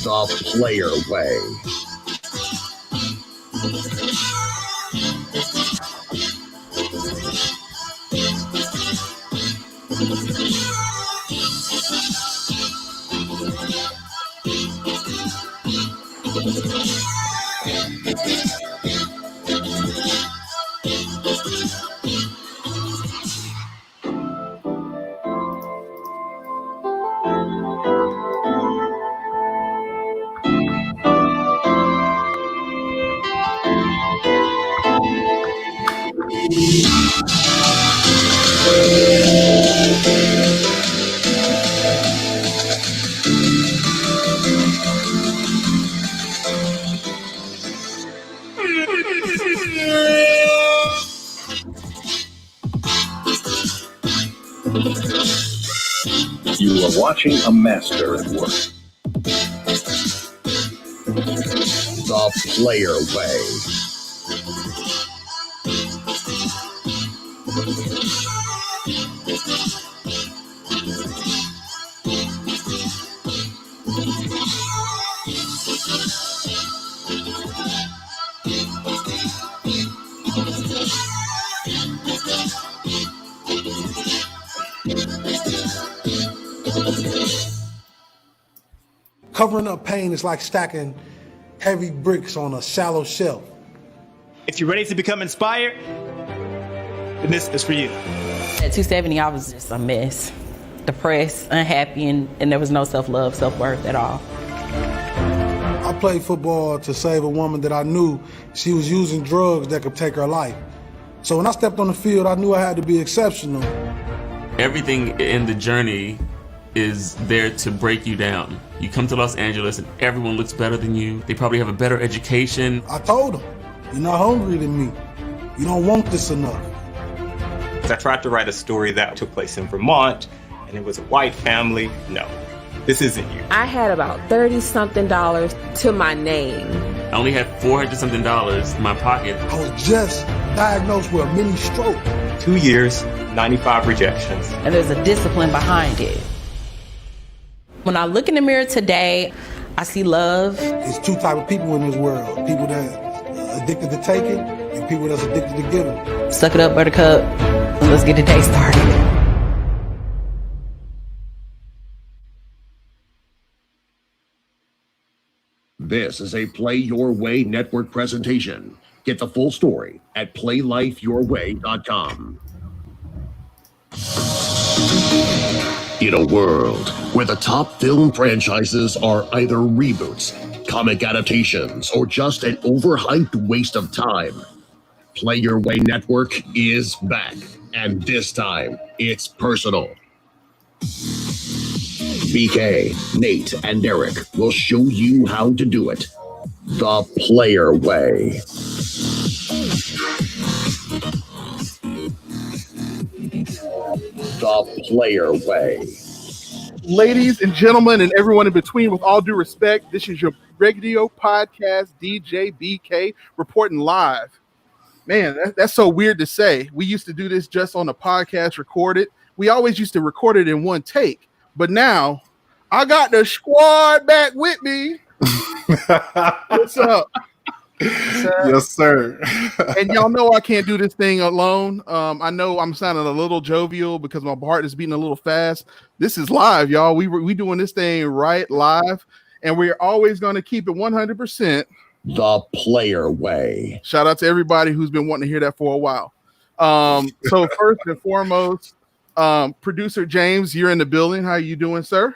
The Player Way. You are watching a master at work. The Player Way. Covering up pain is like stacking heavy bricks on a shallow shelf. If you're ready to become inspired, then this is for you. At 270, I was just a mess. Depressed, unhappy, and there was no self-love, self-worth at all. I played football to save a woman that I knew she was using drugs that could take her life. So when I stepped on the field, I knew I had to be exceptional. Everything in the journey is there to break you down. You come to Los Angeles and everyone looks better than you. They probably have a better education. I told them, you're not hungry than me. You don't want this enough. I tried to write a story that took place in Vermont, and it was a white family. No, this isn't you. I had about $30-something to my name. I only had $400-something in my pocket. I was just diagnosed with a mini stroke. 2 years, 95 rejections. And there's a discipline behind it. When I look in the mirror today, I see love. There's two types of people in this world. People that are addicted to taking and people that's addicted to giving. Suck it up, buttercup, and let's get the day started. This is a Play Your Way network presentation. Get the full story at playlifeyourway.com. In a world where the top film franchises are either reboots, comic adaptations, or just an overhyped waste of time, Play Your Way Network is back, and this time it's personal. BK, Nate, and Eric will show you how to do it the Player Way. The Player Way. Ladies and gentlemen, and everyone in between, with all due respect, this is your radio podcast DJ BK reporting live. Man, that's so weird to say. We used to do this just on a podcast, record it. We always used to record it in one take, but now I got the squad back with me. What's up? Yes, sir. And y'all know I can't do this thing alone. I know I'm sounding a little jovial because my heart is beating a little fast. This is live, y'all. We doing this thing right live, and we're always going to keep it 100%. The Player Way. Shout out to everybody who's been wanting to hear that for a while. So first and foremost, producer James, you're in the building. How you doing, sir?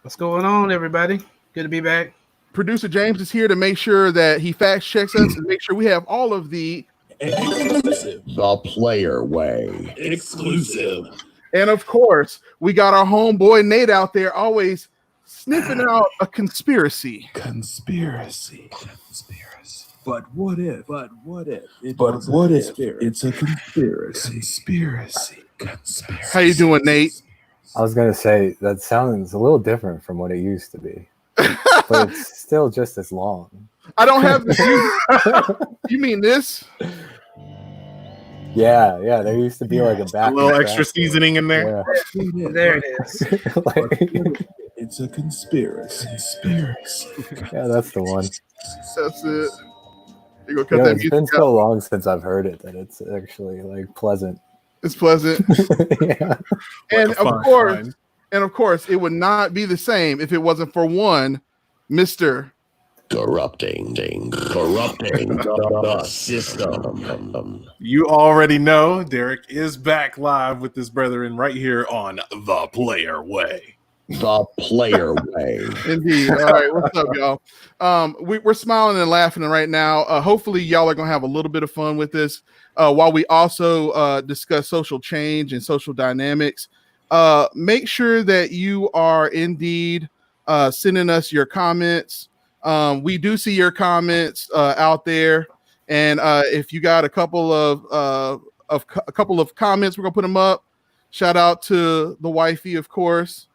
What's going on, everybody? Good to be back. Producer James is here to make sure that he fact checks us and make sure we have all of the exclusive. The Player Way. Exclusive. And of course, we got our homeboy Nate out there always sniffing out a conspiracy. Conspiracy. But what if? It's a conspiracy? Conspiracy. How you doing, Nate? I was gonna say that sounds a little different from what it used to be, but it's still just as long. I don't have the. You mean this? Yeah, there used to be like a back. A little extra seasoning in there. Yeah. There it is. It's a conspiracy. Yeah, that's the one. That's it. You gonna cut that It's music been out. so long since I've heard it that it's actually like pleasant. It's pleasant. Yeah. And Like a of fine course, it would not be the same if it wasn't for one Mr. Corrupting the system. You already know Derek is back live with his brethren right here on The Player Way. The Player Way. Indeed. All right, what's up, y'all? We're smiling and laughing right now. Hopefully, y'all are gonna have a little bit of fun with this while we also discuss social change and social dynamics. Make sure that you are indeed sending us your comments. We do see your comments out there, and if you got a couple of comments, we're gonna put them up. Shout out to the wifey, of course.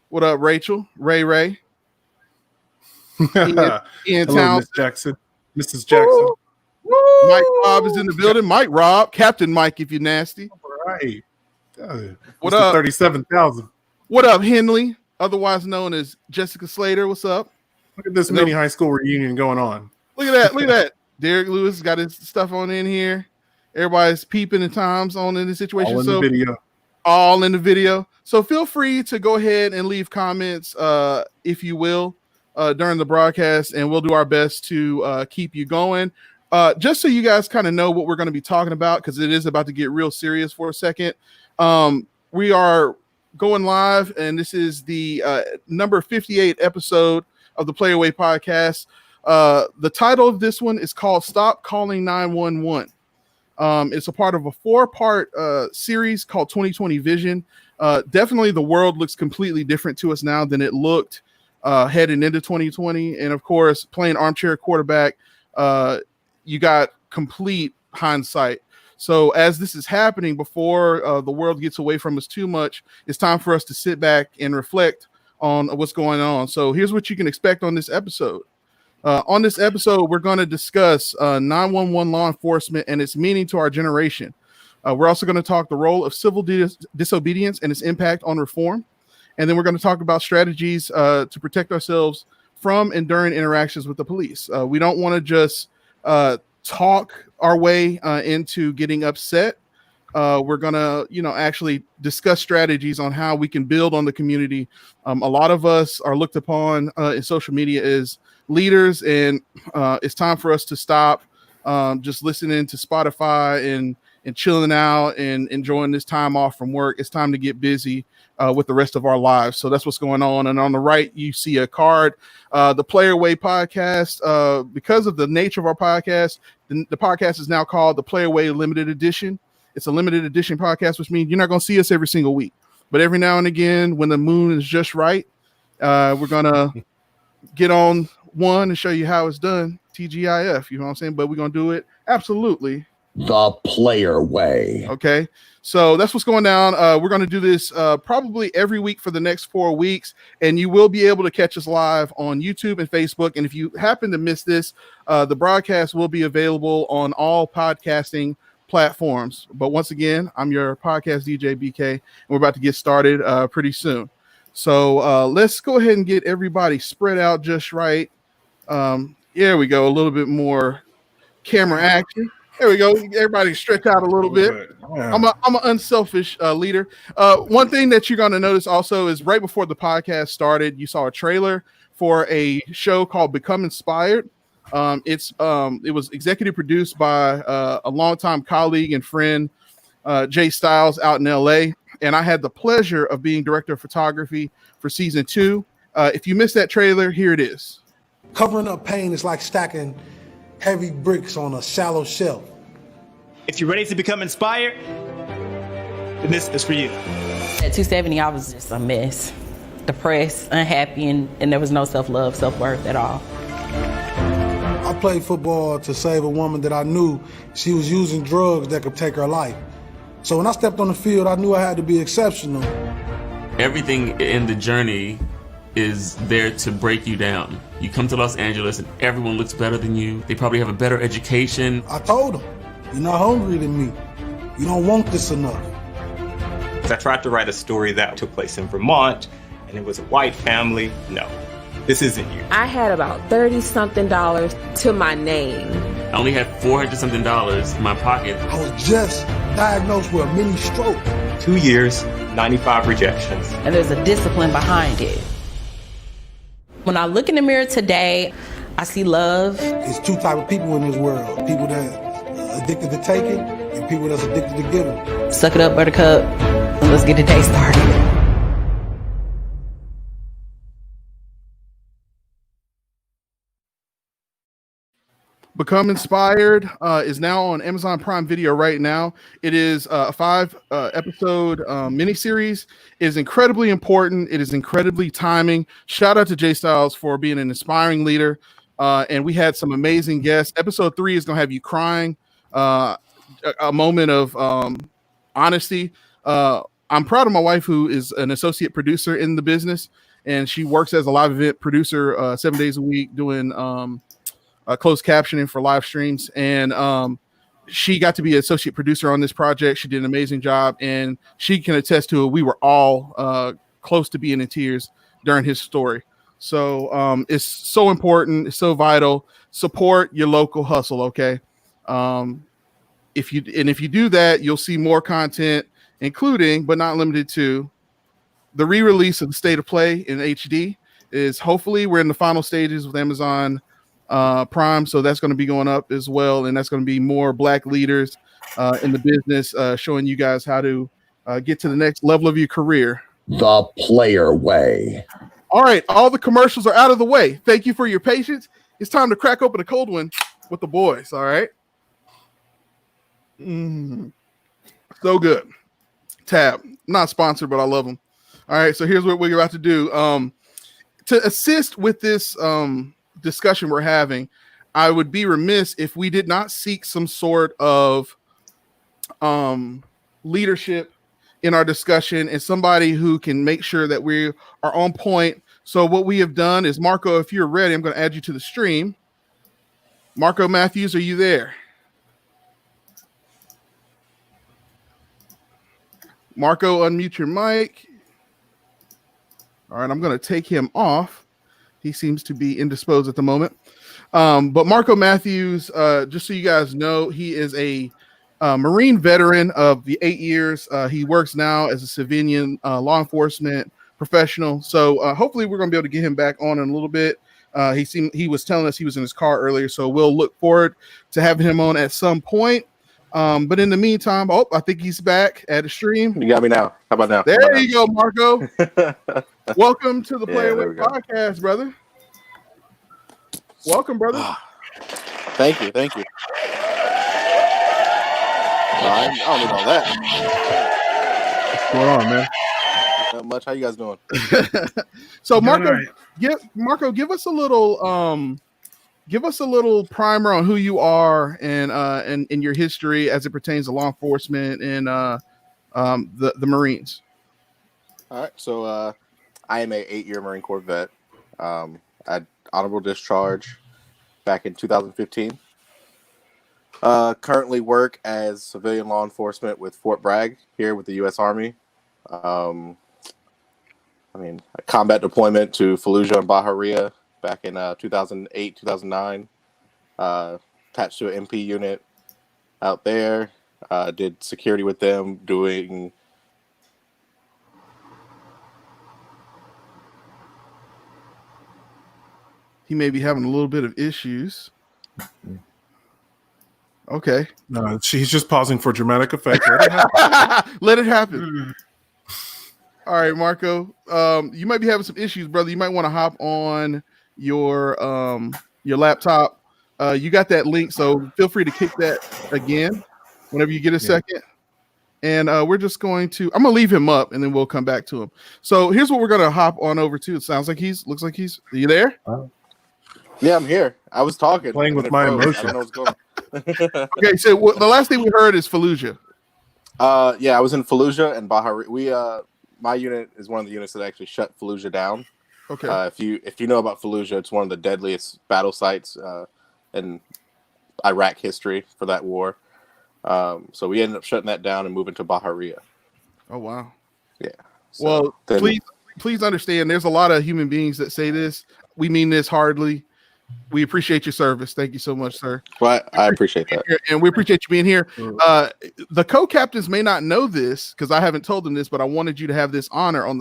What up, Rachel? Ray. Ian Hello, Miss Jackson. Mrs. Jackson. Woo! Mike Robb is in the building. Mike Robb, Captain Mike, if you're nasty. All right. What up? 37,000. What up, Henley? Otherwise known as Jessica Slater. What's up? Look at this mini high school reunion going on. Look at that. Derek Lewis got his stuff on in here. Everybody's peeping the times on in the situation. All in the video. So feel free to go ahead and leave comments, if you will, during the broadcast, and we'll do our best to keep you going. Just so you guys kind of know what we're going to be talking about, because it is about to get real serious for a second. We are going live, and this is the number 58 episode of the Player Way podcast. The title of this one is called Stop Calling 911. It's a part of a 4-part series called 2020 Vision. Definitely the world looks completely different to us now than it looked heading into 2020. And of course, playing armchair quarterback, you got complete hindsight. So as this is happening, before the world gets away from us too much, it's time for us to sit back and reflect on what's going on. So here's what you can expect on this episode. On this episode, we're going to discuss 911 law enforcement and its meaning to our generation. We're also going to talk the role of civil disobedience and its impact on reform. And then we're going to talk about strategies to protect ourselves from and during interactions with the police. We don't want to just talk our way into getting upset. We're going to, actually discuss strategies on how we can build on the community. A lot of us are looked upon in social media as leaders, and it's time for us to stop just listening to Spotify and chilling out and enjoying this time off from work. It's time to get busy with the rest of our lives. So that's what's going on. And on the right, you see a card, the Player Way podcast. Because of the nature of our podcast, the podcast is now called the Player Way Limited Edition. It's a limited edition podcast, which means you're not going to see us every single week. But every now and again, when the moon is just right, we're going to get on one and show you how it's done. TGIF, you know what I'm saying? But we're going to do it absolutely the Player Way. Okay, so that's what's going down. We're going to do this probably every week for the next 4 weeks, and you will be able to catch us live on YouTube and Facebook. And if you happen to miss this, the broadcast will be available on all podcasting platforms. But once again, I'm your podcast DJ BK, and we're about to get started pretty soon. So let's go ahead and get everybody spread out just right. There we go. A little bit more camera action. There we go. Everybody stretch out a little bit. Yeah. I'm an unselfish leader. One thing that you're going to notice also is right before the podcast started, you saw a trailer for a show called Become Inspired. It was executive produced by a longtime colleague and friend, Jay Styles, out in LA. And I had the pleasure of being director of photography for season 2. If you missed that trailer, here it is. Covering up pain is like stacking heavy bricks on a shallow shelf. If you're ready to become inspired, then this is for you. At 270, I was just a mess. Depressed, unhappy, and there was no self-love, self-worth at all. I played football to save a woman that I knew she was using drugs that could take her life. So when I stepped on the field, I knew I had to be exceptional. Everything in the journey is there to break you down. You come to Los Angeles and everyone looks better than you. They probably have a better education. I told them, you're not hungry than me. You don't want this enough. I tried to write a story that took place in Vermont, and it was a white family. No, this isn't you. I had about $30-something to my name. I only had $400-something in my pocket. I was just diagnosed with a mini stroke. 2 years, 95 rejections. And there's a discipline behind it. When I look in the mirror today, I see love. There's two type of people in this world. People that addicted to taking and people that's addicted to giving. Suck it up, buttercup, and let's get the day started. Become Inspired is now on Amazon Prime Video right now. It is a 5-episode miniseries. It is incredibly important. It is incredibly timing. Shout out to Jay Styles for being an inspiring leader. And we had some amazing guests. Episode 3 is going to have you crying. A moment of honesty. I'm proud of my wife, who is an associate producer in the business, and she works as a live event producer 7 days a week doing closed captioning for live streams. And she got to be an associate producer on this project. She did an amazing job, and she can attest to it. We were all close to being in tears during his story. So it's so important. It's so vital. Support your local hustle. Okay. If you do that, you'll see more content, including, but not limited to, the re-release of the State of Play in HD. Is hopefully we're in the final stages with Amazon Prime, so that's going to be going up as well, and that's going to be more Black leaders in the business, showing you guys how to get to the next level of your career. The Player Way. All right, all the commercials are out of the way. Thank you for your patience. It's time to crack open a cold one with the boys. All right. So good. Tab, not sponsored, but I love them. All right, so here's what we're about to do. To assist with this discussion we're having, I would be remiss if we did not seek some sort of leadership in our discussion and somebody who can make sure that we are on point. So what we have done is, Marco, if you're ready, I'm going to add you to the stream. Marco Matthews, are you there? Marco, unmute your mic. All right, I'm going to take him off. He seems to be indisposed at the moment. But Marco Matthews, just so you guys know, he is a Marine veteran of the 8 years. He works now as a civilian law enforcement professional. So hopefully we're going to be able to get him back on in a little bit. He was telling us he was in his car earlier, so we'll look forward to having him on at some point. But in the meantime, I think he's back at the stream. You got me now. How about now? There you go, Marco. Welcome to the Player Way podcast, brother. Welcome, brother. Thank you. I don't need all that. What's going on, man? Not much. How you guys doing? So, Marco, give us a little primer on who you are and your history as it pertains to law enforcement and the Marines. All right. So I am a 8-year Marine Corps vet. I had honorable discharge back in 2015. Currently work as civilian law enforcement with Fort Bragg here with the U.S. Army. A combat deployment to Fallujah and Bahariya back in 2008, 2009. Attached to an MP unit out there. Did security with them, doing... He may be having a little bit of issues. Okay. No, he's just pausing for dramatic effect. Let it happen. All right, Marco. You might be having some issues, brother. You might want to hop on your laptop. You got that link, so feel free to kick that again whenever you get a second. And we're just going to... I'm going to leave him up, and then we'll come back to him. So here's what we're going to hop on over to. It sounds like looks like he's... Are you there? Yeah, I'm here. I was talking. Playing with my emotions. I don't know what's going on. Okay, so the last thing we heard is Fallujah. Yeah, I was in Fallujah and Bahariya. My unit is one of the units that actually shut Fallujah down. Okay. If you know about Fallujah, it's one of the deadliest battle sites in Iraq history for that war. So we ended up shutting that down and moving to Bahia. Oh wow. Yeah. Well, please understand. There's a lot of human beings that say this. We mean this hardly. We appreciate your service. Thank you so much, sir. Well, I appreciate that, and we appreciate you being here. The co-captains may not know this because I haven't told them this, but I wanted you to have this honor on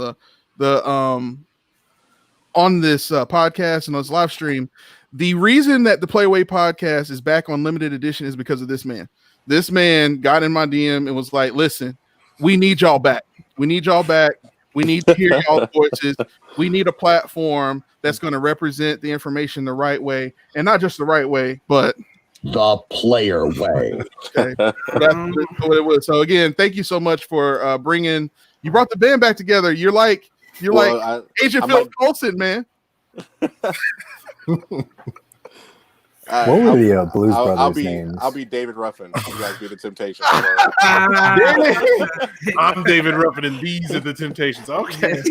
on this podcast and on this live stream. The reason that the Play Away podcast is back on limited edition is because of this man. This man got in my DM and was like, "Listen, we need y'all back. We need y'all back. We need to hear y'all's voices. We need a platform that's going to represent the information the right way, and not just the right way, but the player way." Okay, that's what it was. So again, thank you so much for bringing. You brought the band back together. You're like Agent Phil Coulson, man. What were the Blues Brothers names? I'll be David Ruffin. You guys be the Temptations. I'm David Ruffin, and these are the Temptations. Okay.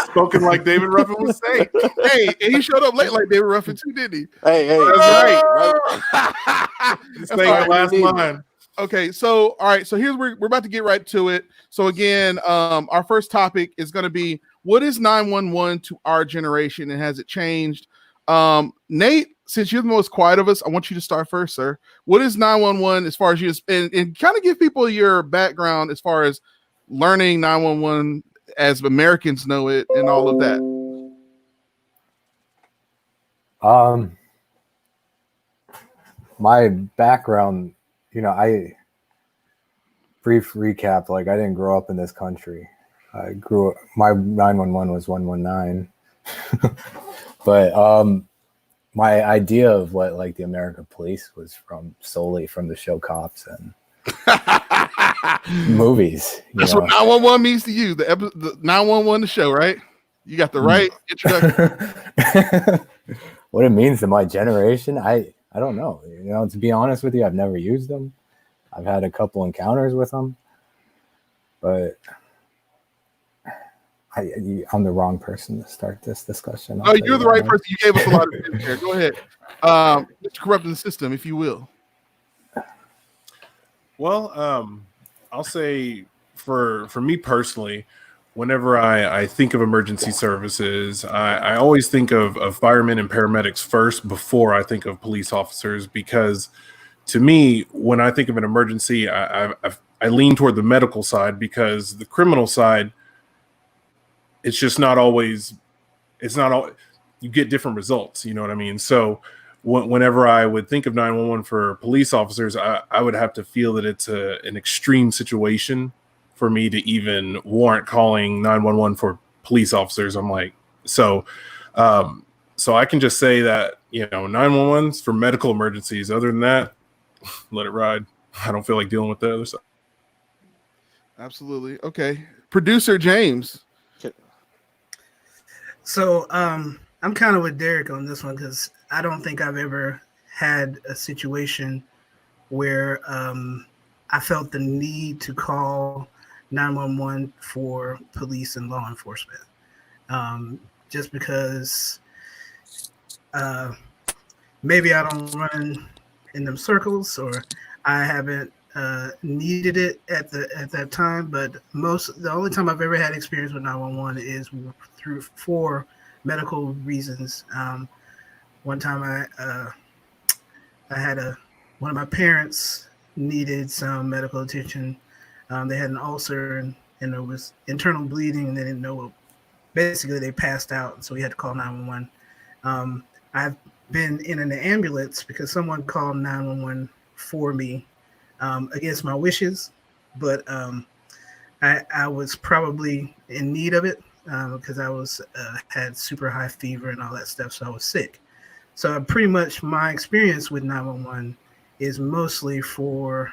Spoken like David Ruffin was saying. Hey, and he showed up late like David Ruffin too, didn't he? Hey. That's right. He's saying the last line. Okay, so all right, so we're about to get right to it. So again, our first topic is going to be, what is 911 to our generation, and has it changed? Nate, since you're the most quiet of us, I want you to start first, sir. What is 911 as far as you, and kind of give people your background as far as learning 911 as Americans know it and all of that? My background, brief recap, like I didn't grow up in this country. My 911 was 119. But my idea of what like the American police was solely from the show Cops and movies. That's what 911 means to you. The 911 the show, right? You got the right introduction. What it means to my generation, I don't know. To be honest with you, I've never used them. I've had a couple encounters with them, but I'm the wrong person to start this discussion. Oh, you're the right person. You gave us a lot of tips here. Go ahead. Mr. Corrupting the System, if you will. Well, I'll say for me personally, whenever I think of emergency services, I always think of firemen and paramedics first before I think of police officers, because to me, when I think of an emergency, I lean toward the medical side, because the criminal side, it's just not always, you get different results. You know what I mean? So whenever I would think of 911 for police officers, I would have to feel that it's an extreme situation for me to even warrant calling 911 for police officers. I'm like, so I can just say that, 911's for medical emergencies. Other than that, let it ride. I don't feel like dealing with the other side. Absolutely. Okay. Producer James. So I'm kind of with Derek on this one, because I don't think I've ever had a situation where I felt the need to call 911 for police and law enforcement. Just because maybe I don't run in them circles, or I haven't needed it at that time. But the only time I've ever had experience with 911 is for medical reasons. One time I had one of my parents needed some medical attention. They had an ulcer and there was internal bleeding, and they didn't know. Basically, they passed out, so we had to call 911. I've been in an ambulance because someone called 911 for me against my wishes, but I was probably in need of it because I had super high fever and all that stuff, so I was sick. So pretty much my experience with 911 is mostly for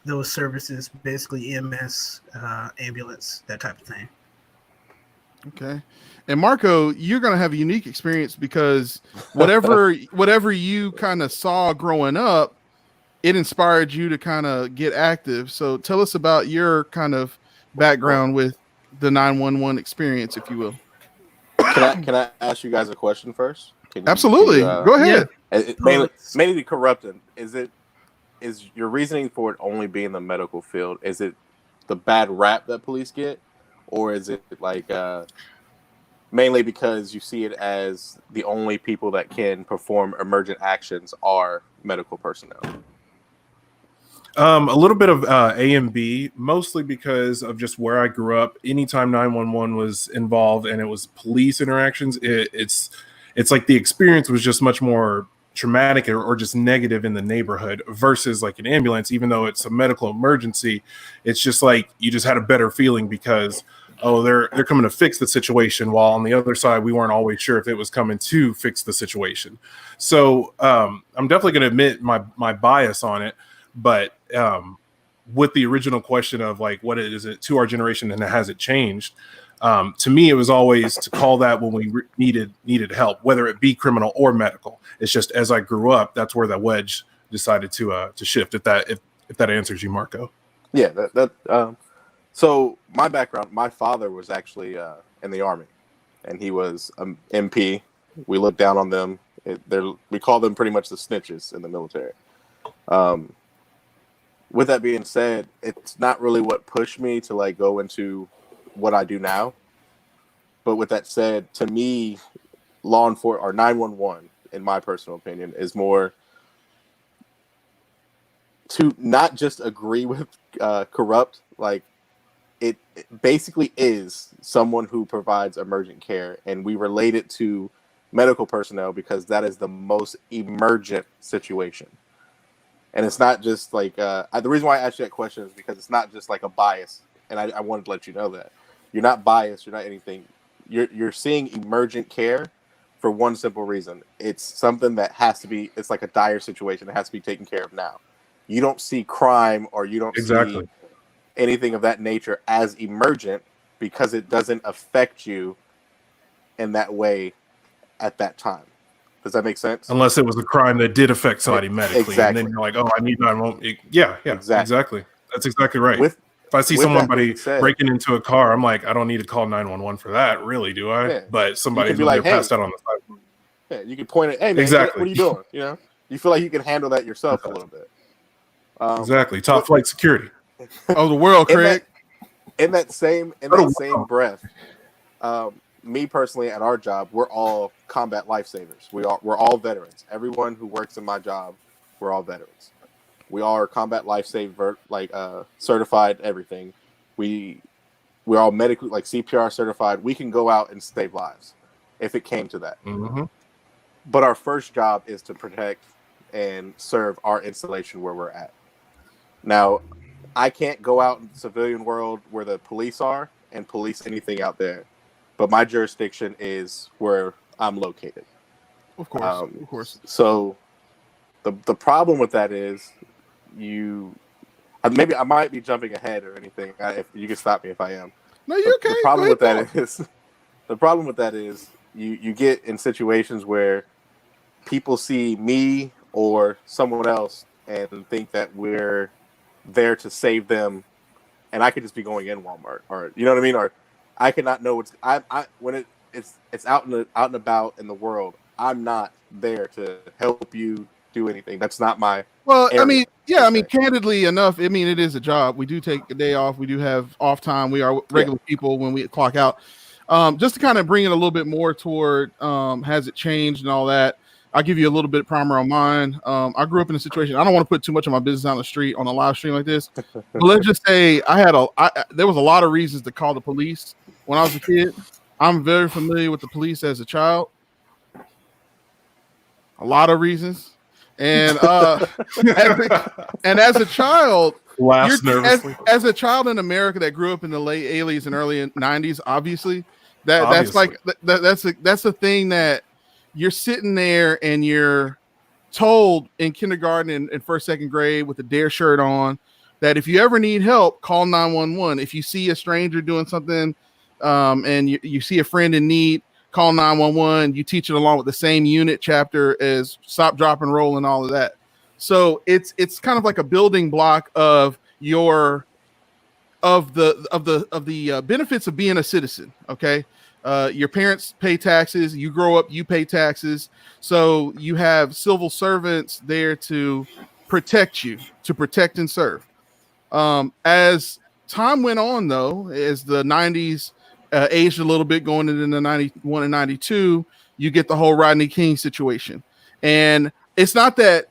those services, basically EMS, ambulance, that type of thing. Okay. And Marco, you're going to have a unique experience because whatever you kind of saw growing up, it inspired you to kind of get active. So tell us about your kind of background with the 911 experience, if you will. Can I ask you guys a question first? Absolutely. Go ahead. Mainly corrupting. Is it is your reasoning for it only being the medical field? Is it the bad rap that police get, or is it like mainly because you see it as the only people that can perform emergent actions are medical personnel? A little bit of A and B, mostly because of just where I grew up. Anytime 911 was involved and it was police interactions, it's like the experience was just much more traumatic or just negative in the neighborhood versus like an ambulance. Even though it's a medical emergency, it's just like you just had a better feeling because they're coming to fix the situation, while on the other side we weren't always sure if it was coming to fix the situation. So I'm definitely going to admit my bias on it. But with the original question of like, what is it to our generation and has it changed? To me, it was always to call that when we needed help, whether it be criminal or medical. It's just as I grew up, that's where that wedge decided to shift. If that answers you, Marco. Yeah. So my background, my father was actually in the Army, and he was MP. We look down on them. We call them pretty much the snitches in the military. With that being said, it's not really what pushed me to like go into what I do now. But with that said, to me, law enforcement or 911, in my personal opinion, is more to not just agree with corrupt. Like it basically is someone who provides emergent care, and we relate it to medical personnel because that is the most emergent situation. And it's not just like the reason why I asked you that question is because it's not just like a bias, and I wanted to let you know that you're not biased, you're not anything. You're seeing emergent care for one simple reason: it's something that has to be. It's like a dire situation that has to be taken care of now. You don't see crime or you don't see anything of that nature as emergent because it doesn't affect you in that way at that time. Does that make sense? Unless it was a crime that did affect somebody medically, exactly. And then you're like, "Oh, I need 911." Yeah, exactly. That's exactly right. If I see somebody breaking into a car, I'm like, I don't need to call 911 for that, really, do I? Yeah. But somebody's like, passed out on the side. Yeah, you can point it. Hey, man, exactly. What are you doing? You know, you feel like you can handle that yourself a little bit. Exactly. Top flight security of the world, Craig. In that same breath. Me personally, at our job, we're all combat lifesavers. We're all veterans. Everyone who works in my job, we're all veterans. We are combat lifesaver, like certified. Everything. We're all medically like CPR certified. We can go out and save lives if it came to that. Mm-hmm. But our first job is to protect and serve our installation where we're at. Now, I can't go out in the civilian world where the police are and police anything out there. But my jurisdiction is where I'm located. Of course. So the problem with that is maybe I might be jumping ahead or anything. If you can stop me if I am. No, you're okay. The problem with that is you get in situations where people see me or someone else and think that we're there to save them, and I could just be going in Walmart, or you know what I mean, or I cannot know what's when it's out and about in the world. I'm not there to help you do anything. That's not my area. I mean, candidly enough, it is a job. We do take a day off. We do have off time. We are regular people when we clock out. Just to kind of bring it a little bit more toward has it changed and all that. I'll give you a little bit of primer on mine. I grew up in a situation. I don't want to put too much of my business on the street on a live stream like this. But let's just say there was a lot of reasons to call the police when I was a kid. I'm very familiar with the police as a child. A lot of reasons. And and as a child, as a child in America that grew up in the late 80s and early 90s, obviously, that's a thing that you're sitting there and you're told in kindergarten and first, second grade with a DARE shirt on that if you ever need help, call 911. If you see a stranger doing something and you see a friend in need, call 911. You teach it along with the same unit chapter as stop, drop, and roll and all of that. So it's kind of like a building block of the benefits of being a citizen. Okay. Your parents pay taxes, you grow up, you pay taxes. So you have civil servants there to protect you, to protect and serve. As time went on, though, as the 90s aged a little bit going into the 91 and 92, you get the whole Rodney King situation. And it's not that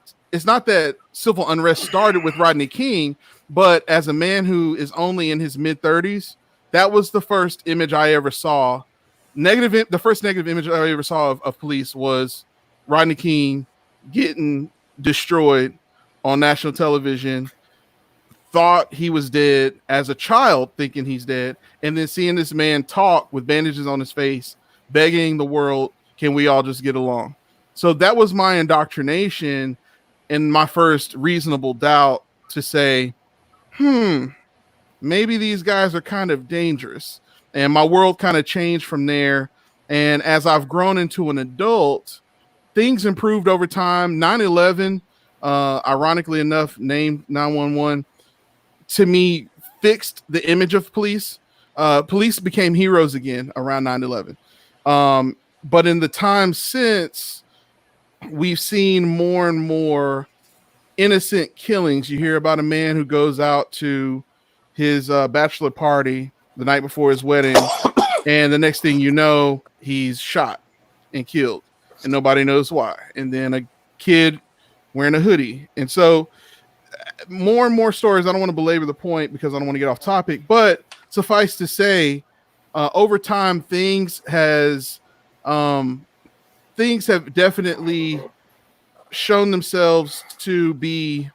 civil unrest started with Rodney King, but as a man who is only in his mid 30s, that was the first image I ever saw. The first negative image I ever saw of police was Rodney King getting destroyed on national television. Thought he was dead as a child, thinking he's dead, and then seeing this man talk with bandages on his face, begging the world, can we all just get along? So that was my indoctrination and my first reasonable doubt to say, maybe these guys are kind of dangerous. And my world kind of changed from there. And as I've grown into an adult, things improved over time. 9/11, ironically enough, named 911, to me, fixed the image of police. Police became heroes again around 9/11. But in the time since, we've seen more and more innocent killings. You hear about a man who goes out to his bachelor party the night before his wedding, and the next thing you know, he's shot and killed, and nobody knows why. And then a kid wearing a hoodie. And so more and more stories. I don't want to belabor the point because I don't want to get off topic, but suffice to say, over time, things have definitely shown themselves to be.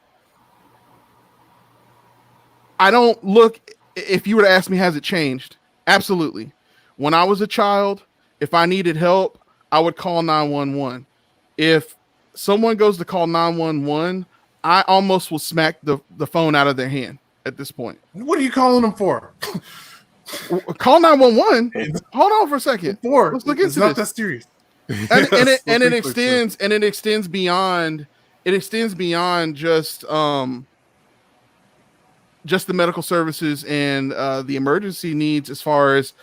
I don't look. If you were to ask me, has it changed? Absolutely. When I was a child, if I needed help, I would call 911. If someone goes to call 911, I almost will smack the phone out of their hand at this point. What are you calling them for? Call 911. Hold on for a second. Let's look into it's not this. that serious. And it extends beyond just the medical services and the emergency needs as far as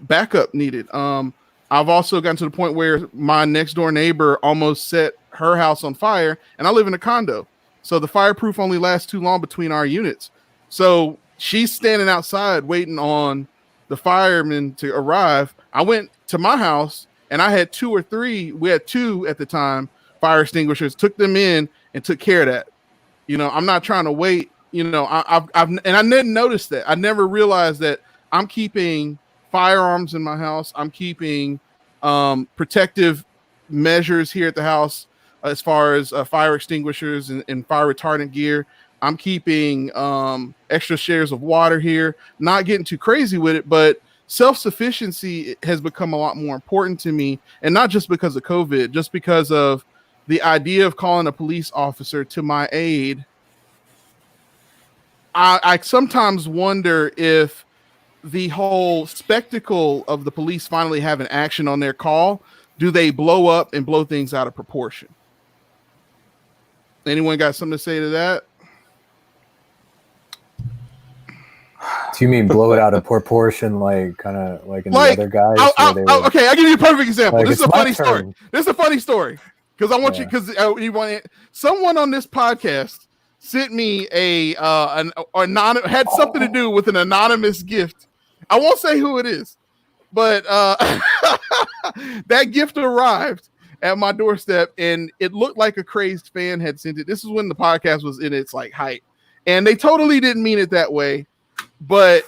backup needed. I've also gotten to the point where my next door neighbor almost set her house on fire, and I live in a condo. So the fireproof only lasts too long between our units. So she's standing outside waiting on the firemen to arrive. I went to my house and I had two at the time, fire extinguishers, took them in and took care of that. You know, I'm not trying to wait. You know, I didn't notice that. I never realized that I'm keeping firearms in my house. I'm keeping protective measures here at the house as far as fire extinguishers and fire retardant gear. I'm keeping extra shares of water here, not getting too crazy with it, but self-sufficiency has become a lot more important to me. And not just because of COVID, just because of the idea of calling a police officer to my aid. I sometimes wonder if the whole spectacle of the police finally having action on their call, do they blow up and blow things out of proportion? Anyone got something to say to that? Do you mean blow it out of proportion, like kind of like in the other guys? Okay, I'll give you a perfect example. Like, This is a funny story because I want someone on this podcast sent me had something to do with an anonymous gift. I won't say who it is, but that gift arrived at my doorstep, and it looked like a crazed fan had sent it. This is when the podcast was in its like height, and they totally didn't mean it that way, but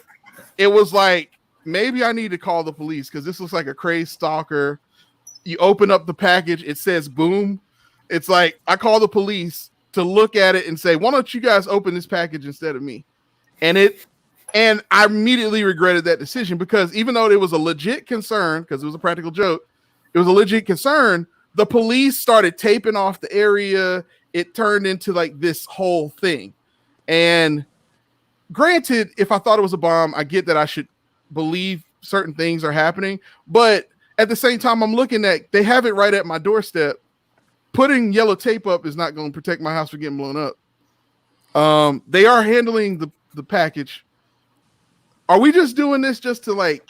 it was like, maybe I need to call the police because this looks like a crazed stalker. You open up the package, it says boom. It's like, I call the police to look at it and say, why don't you guys open this package instead of me? And I immediately regretted that decision, because even though it was a legit concern, because it was a practical joke, it was a legit concern. The police started taping off the area. It turned into like this whole thing. And granted, if I thought it was a bomb, I get that I should believe certain things are happening. But at the same time, I'm looking at, they have it right at my doorstep. Putting yellow tape up is not going to protect my house from getting blown up. They are handling the package. Are we just doing this just to like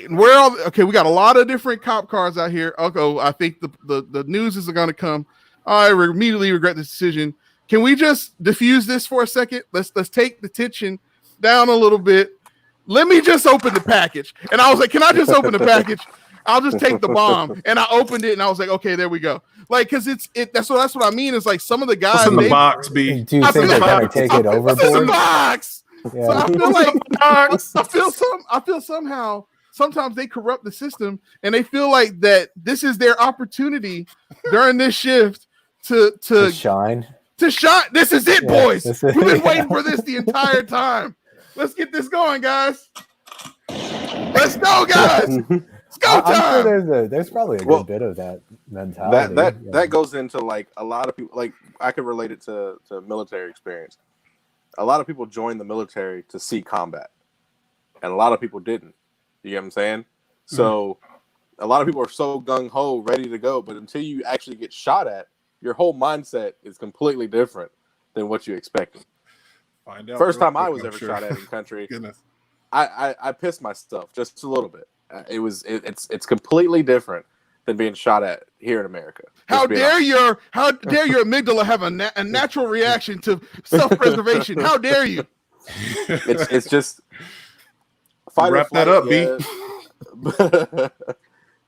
where all? Okay, we got a lot of different cop cars out here. Okay, I think the news is going to come. I immediately regret this decision. Can we just diffuse this for a second? Let's take the tension down a little bit. Let me just open the package. And I was like, can I just open the package? I'll just take the bomb. And I opened it and I was like, okay, there we go. Like, cause that's what I mean. Is like some of the guys What's in the box, B? Do you think they're gonna take it What's in the overboard? box? Yeah. So I feel like I feel somehow sometimes they corrupt the system and they feel like that this is their opportunity during this shift to shine. To shine. This is it, boys. We've been yeah. waiting for this the entire time. Let's get this going, guys. Let's go, guys. It's go time. I'm sure there's probably a good bit of that mentality. That goes into like a lot of people. Like I could relate it to military experience. A lot of people join the military to see combat, and a lot of people didn't. You get what I'm saying? So a lot of people are so gung ho, ready to go, but until you actually get shot at, your whole mindset is completely different than what you expected. First time I was ever shot at in country, I pissed myself just a little bit. It's completely different than being shot at here in America. How dare your amygdala have a natural reaction to self-preservation? How dare you? It's just fight wrap or flight, that up, yeah.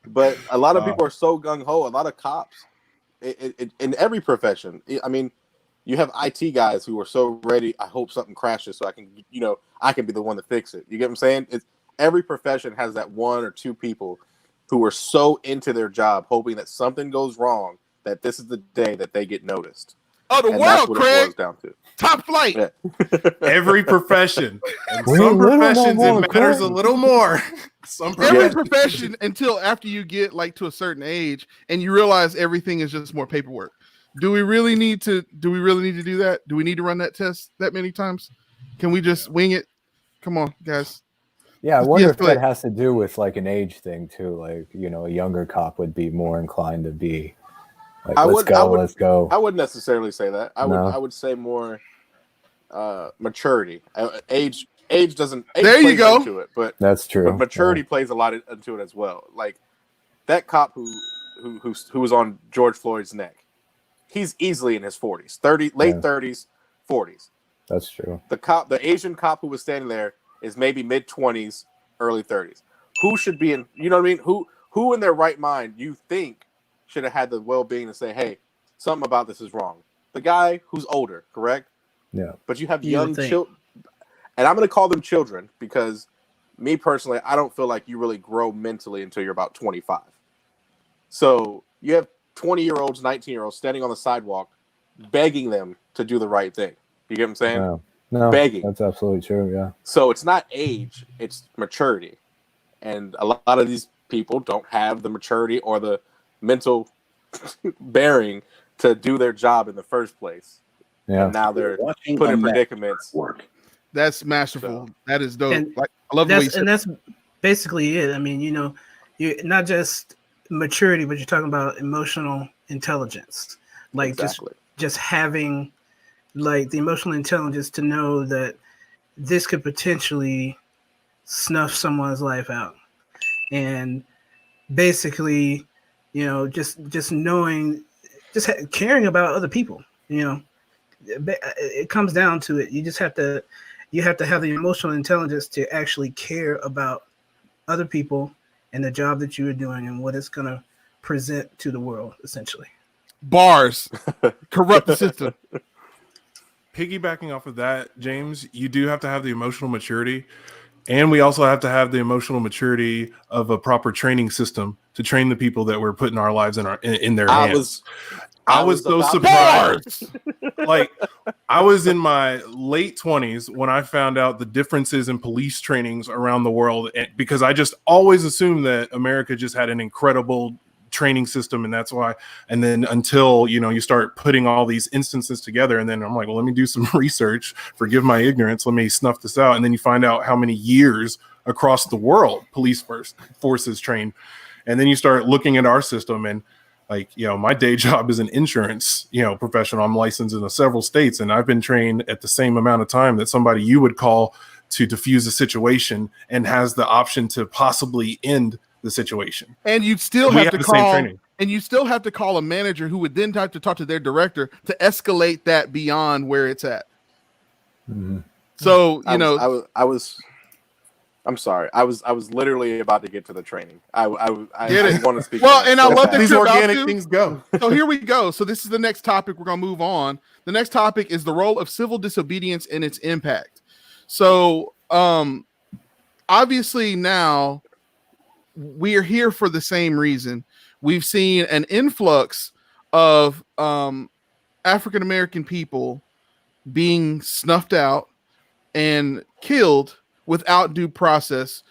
But a lot of people are so gung ho. A lot of cops. In every profession, I mean, you have IT guys who are so ready. I hope something crashes so I can be the one to fix it. You get what I'm saying? Every profession has that one or two people who are so into their job, hoping that something goes wrong, that this is the day that they get noticed. Oh, the And world, that's what Craig. it boils down to. Top flight. Yeah. Every profession. And We some need a little professions more, it matters a Craig. little more. Some Every professions. profession until after you get like to a certain age and you realize everything is just more paperwork. Do we really need to do that? Do we need to run that test that many times? Can we just wing it? Come on, guys. Yeah, I wonder if go ahead. that has to do with like an age thing too. Like, a younger cop would be more inclined to be like, let's go. I wouldn't necessarily say that. I No. would say more maturity. Age doesn't. Age There you plays go. Into it, but That's true. But maturity plays a lot into it as well. Like that cop who was on George Floyd's neck. He's easily in his 40s, late 30s, 40s. That's true. The Asian cop who was standing there is maybe mid 20s, early 30s. Who should be in? You know what I mean? Who in their right mind you think should have had the well-being to say, "Hey, something about this is wrong." The guy who's older, correct? Yeah. But you have young children, and I'm going to call them children because, me personally, I don't feel like you really grow mentally until you're about 25. So you have 20-year-olds, 19-year-olds standing on the sidewalk, begging them to do the right thing. You get what I'm saying? No, begging. That's absolutely true. Yeah. So it's not age; it's maturity, and a lot of these people don't have the maturity or the mental bearing to do their job in the first place. Yeah. And now they're put in predicaments. That's masterful. So, that is dope. and Like I love the way you said that's basically it. I mean, you're not just maturity, but you're talking about emotional intelligence. Like just having like the emotional intelligence to know that this could potentially snuff someone's life out. And basically, just knowing, caring about other people, it comes down to it. You have to have the emotional intelligence to actually care about other people and the job that you are doing and what it's going to present to the world, essentially. Bars. Corrupt the system. Piggybacking off of that, James, you do have to have the emotional maturity. And we also have to have the emotional maturity of a proper training system to train the people that we're putting our lives in their hands. I was so surprised. Like, I was in my late 20s when I found out the differences in police trainings around the world, because I just always assumed that America just had an incredible training system, and that's why. And then until you start putting all these instances together, and then I'm like, well, let me do some research. Forgive my ignorance. Let me snuff this out. And then you find out how many years across the world police forces train, and then you start looking at our system and. Like, my day job is an insurance, professional. I'm licensed in several states, and I've been trained at the same amount of time that somebody you would call to diffuse a situation and has the option to possibly end the situation. And you'd still have to call. And you still have to call a manager who would then have to talk to their director to escalate that beyond where it's at. Mhm. So, I'm sorry. I was literally about to get to the training. I Get it. want to speak. Well, on that and so I love that These you're about organic to. things go. So here we go. So this is the next topic. We're going to move on. The next topic is the role of civil disobedience and its impact. So, obviously now we are here for the same reason. We've seen an influx of African American people being snuffed out and killed without due process.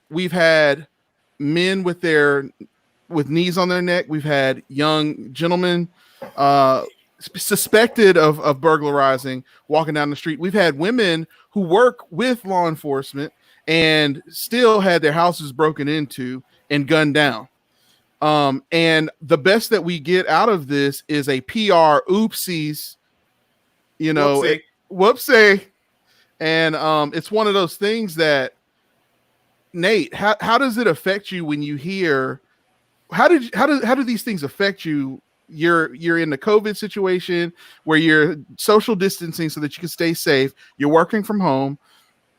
We've had men with knees on their neck. We've had young gentlemen suspected of burglarizing walking down the street. We've had women who work with law enforcement and still had their houses broken into and gunned down. And the best that we get out of this is a PR oopsies, whoopsie. And it's one of those things that, Nate, how does it affect you when you hear how do these things affect you? You're in the COVID situation where you're social distancing so that you can stay safe. You're working from home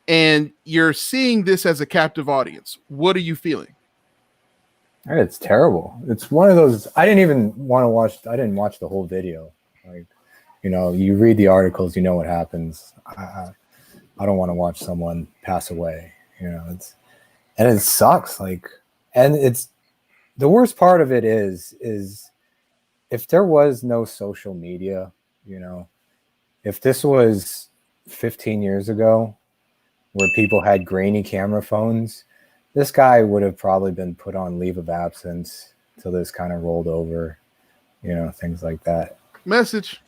and you're seeing this as a captive audience. What are you feeling? It's terrible. It's one of those, I didn't watch the whole video. Like, you read the articles, you know what happens. I don't want to watch someone pass away, and it sucks. Like, and it's the worst part of it is if there was no social media, if this was 15 years ago where people had grainy camera phones, this guy would have probably been put on leave of absence till this kind of rolled over, things like that. Message.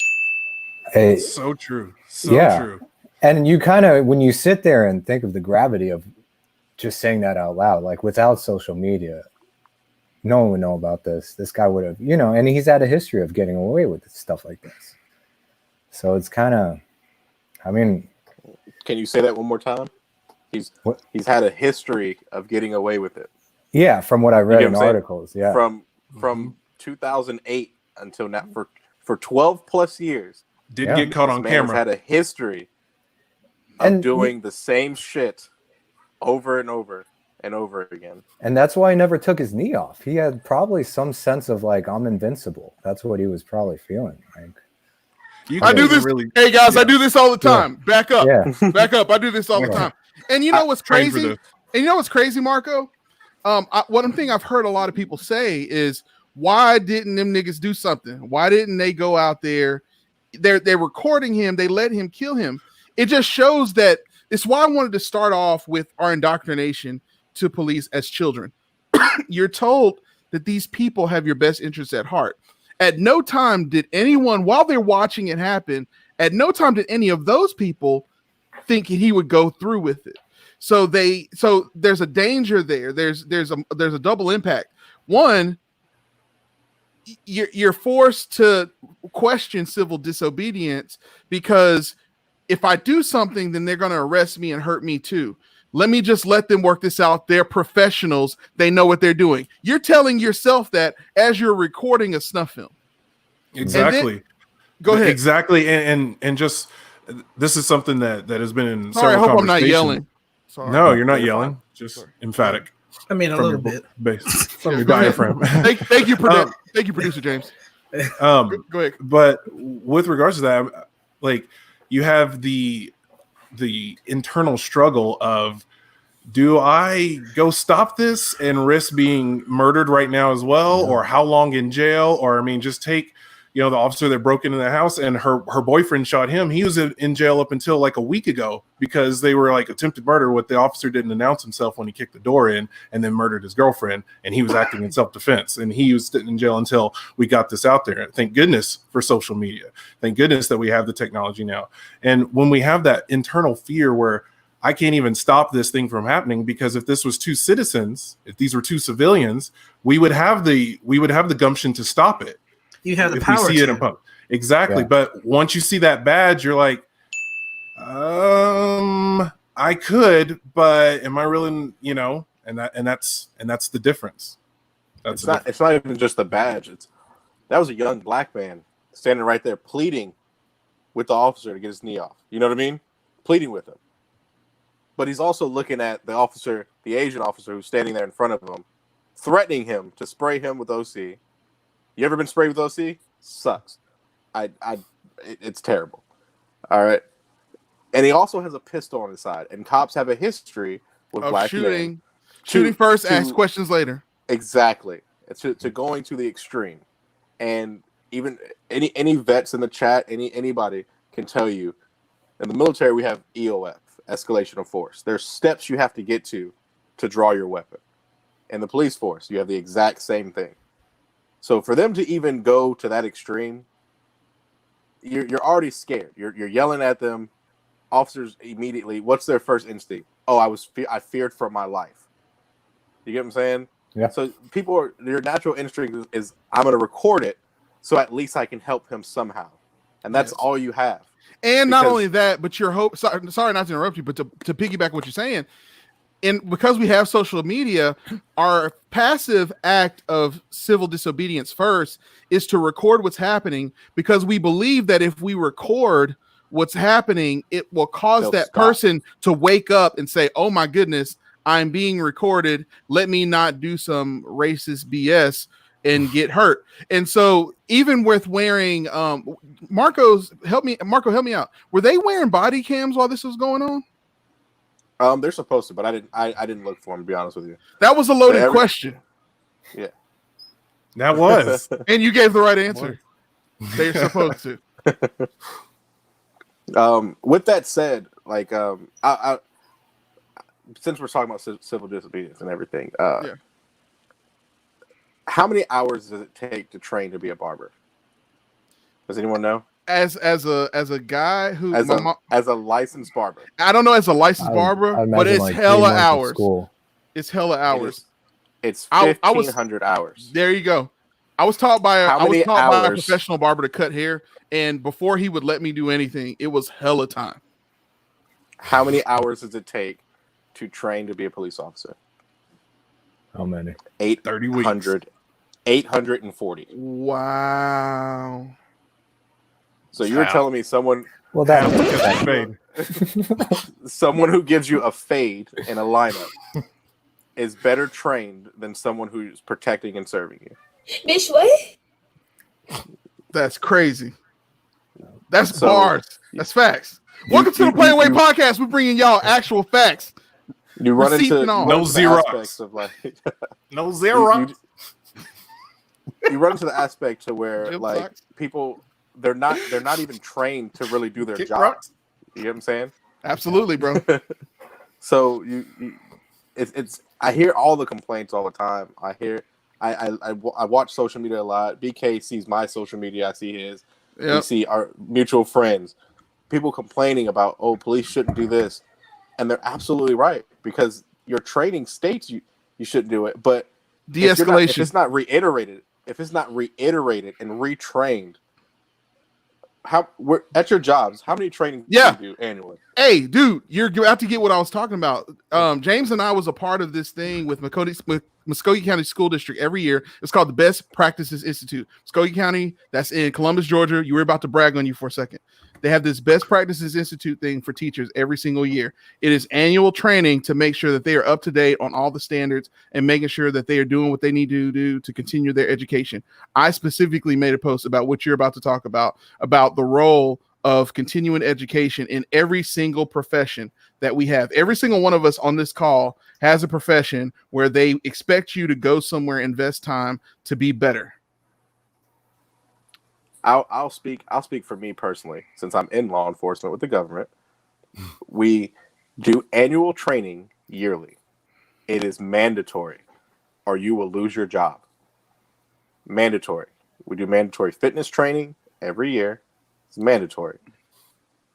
So true. True. And you kind of, when you sit there and think of the gravity of just saying that out loud, like without social media, no one would know about this. This guy would have, and he's had a history of getting away with stuff like this. So it's kind of, can you say that one more time? He's had a history of getting away with it. Yeah, from what I read in articles. Yeah, from 2008 until now, for 12 plus years. Did get caught on camera. Had a history of doing the same shit over and over and over again. And that's why he never took his knee off. He had probably some sense of like, I'm invincible. That's what he was probably feeling. Like, I do this. Hey guys, I do this all the time. Yeah. Back up. Yeah. Back up. I do this all the time. And you know what's crazy? Marco? One thing I've heard a lot of people say is, why didn't them niggas do something? Why didn't they go out there? They're recording him. They let him kill him. It just shows that. It's why I wanted to start off with our indoctrination to police as children. You're told that these people have your best interests at heart. At no time did anyone, while they're watching it happen, at no time did any of those people think he would go through with it. So there's a danger there. There's a double impact. One, you're forced to question civil disobedience because if I do something, then they're going to arrest me and hurt me too. Let me just let them work this out. They're professionals. They know what they're doing. You're telling yourself that as you're recording a snuff film. Exactly. Go ahead. Exactly. And just, this is something that has been in Sorry, several I hope I'm not conversations. yelling. Sorry. No, you're not yelling. Just emphatic. I mean, a little bit. From your diaphragm. Thank you, producer James. Go ahead. But with regards to that, like, you have the internal struggle of, do I go stop this and risk being murdered right now as well? Or how long in jail? Or, just take, the officer that broke into the house and her boyfriend shot him. He was in jail up until like a week ago because they were like attempted murder. What the officer didn't announce himself when he kicked the door in and then murdered his girlfriend. And he was acting in self-defense. And he was sitting in jail until we got this out there. Thank goodness for social media. Thank goodness that we have the technology now. And when we have that internal fear where I can't even stop this thing from happening, because if this was two citizens, if these were two civilians, we would have the gumption to stop it. You have the if power we see it in public. Exactly. Yeah. But once you see that badge, you're like, I could, but am I really, and that's the difference. That's It's not even just the badge. That was a young black man standing right there pleading with the officer to get his knee off. You know what I mean? Pleading with him. But he's also looking at the officer, the Asian officer who's standing there in front of him, threatening him to spray him with OC. You ever been sprayed with OC? Sucks. It's terrible. All right. And he also has a pistol on his side. And cops have a history with of black shooting. men. Shooting first, ask questions later. Exactly. To going to the extreme. And even any vets in the chat, anybody can tell you, in the military we have EOF, escalation of force. There's steps you have to get to draw your weapon. In the police force, you have the exact same thing. So for them to even go to that extreme, you're already scared. You're yelling at them. Officers immediately, what's their first instinct? Oh, I feared for my life. You get what I'm saying? Yeah. So your natural instinct is I'm going to record it, so at least I can help him somehow, and that's all you have. And not only that, but your hope. Sorry not to interrupt you, but to piggyback what you're saying, and because we have social media, our passive act of civil disobedience first is to record what's happening, because we believe that if we record what's happening, it will cause that person to wake up and say, "Oh my goodness, I'm being recorded. Let me not do some racist BS and get hurt." And so even with wearing Marco, help me out. Were they wearing body cams while this was going on? They're supposed to, but I didn't look for them, to be honest with you. That was a loaded question. Yeah. That was. And you gave the right answer. They're supposed to. With that said, like since we're talking about civil disobedience and everything, how many hours does it take to train to be a barber? Does anyone know? As a guy who as a licensed barber, I don't know as a licensed barber, but it's like hella hours. It's hella hours. It's 1,500 hours. There you go. I was taught by by a professional barber to cut hair, and before he would let me do anything, it was hella time. How many hours does it take to train to be a police officer? How many? 840. Wow. So you're telling me someone someone who gives you a fade in a lineup is better trained than someone who's protecting and serving you? Bitch, what? That's crazy. That's bars. That's facts. Welcome to the Play Away Podcast. We're bringing y'all actual facts. You run into no Xerox. Of like, no Xerox. You run into the aspect to where like people they're not even trained to really do their job. You get what I'm saying? Absolutely, bro. So it's I hear all the complaints all the time. I watch social media a lot. BK sees my social media. I see his. Yep. We see our mutual friends. People complaining about, oh, police shouldn't do this. And they're absolutely right, because your training states you shouldn't do it. But de-escalation. If it's not reiterated and retrained, we're at your jobs, how many trainings do you do annually? Hey, dude, you're about to get what I was talking about. James and I was a part of this thing with Muskogee County School District every year. It's called the Best Practices Institute. Muskogee County, that's in Columbus, Georgia. You were about to brag on you for a second. They have this Best Practices Institute thing for teachers every single year. It is annual training to make sure that they are up to date on all the standards and making sure that they are doing what they need to do to continue their education. I specifically made a post about what you're about to talk about the role of continuing education in every single profession that we have. Every single one of us on this call has a profession where they expect you to go somewhere, invest time to be better. I'll speak for me personally, since I'm in law enforcement with the government. We do annual training yearly. It is mandatory, or you will lose your job. Mandatory. We do mandatory fitness training every year. It's mandatory.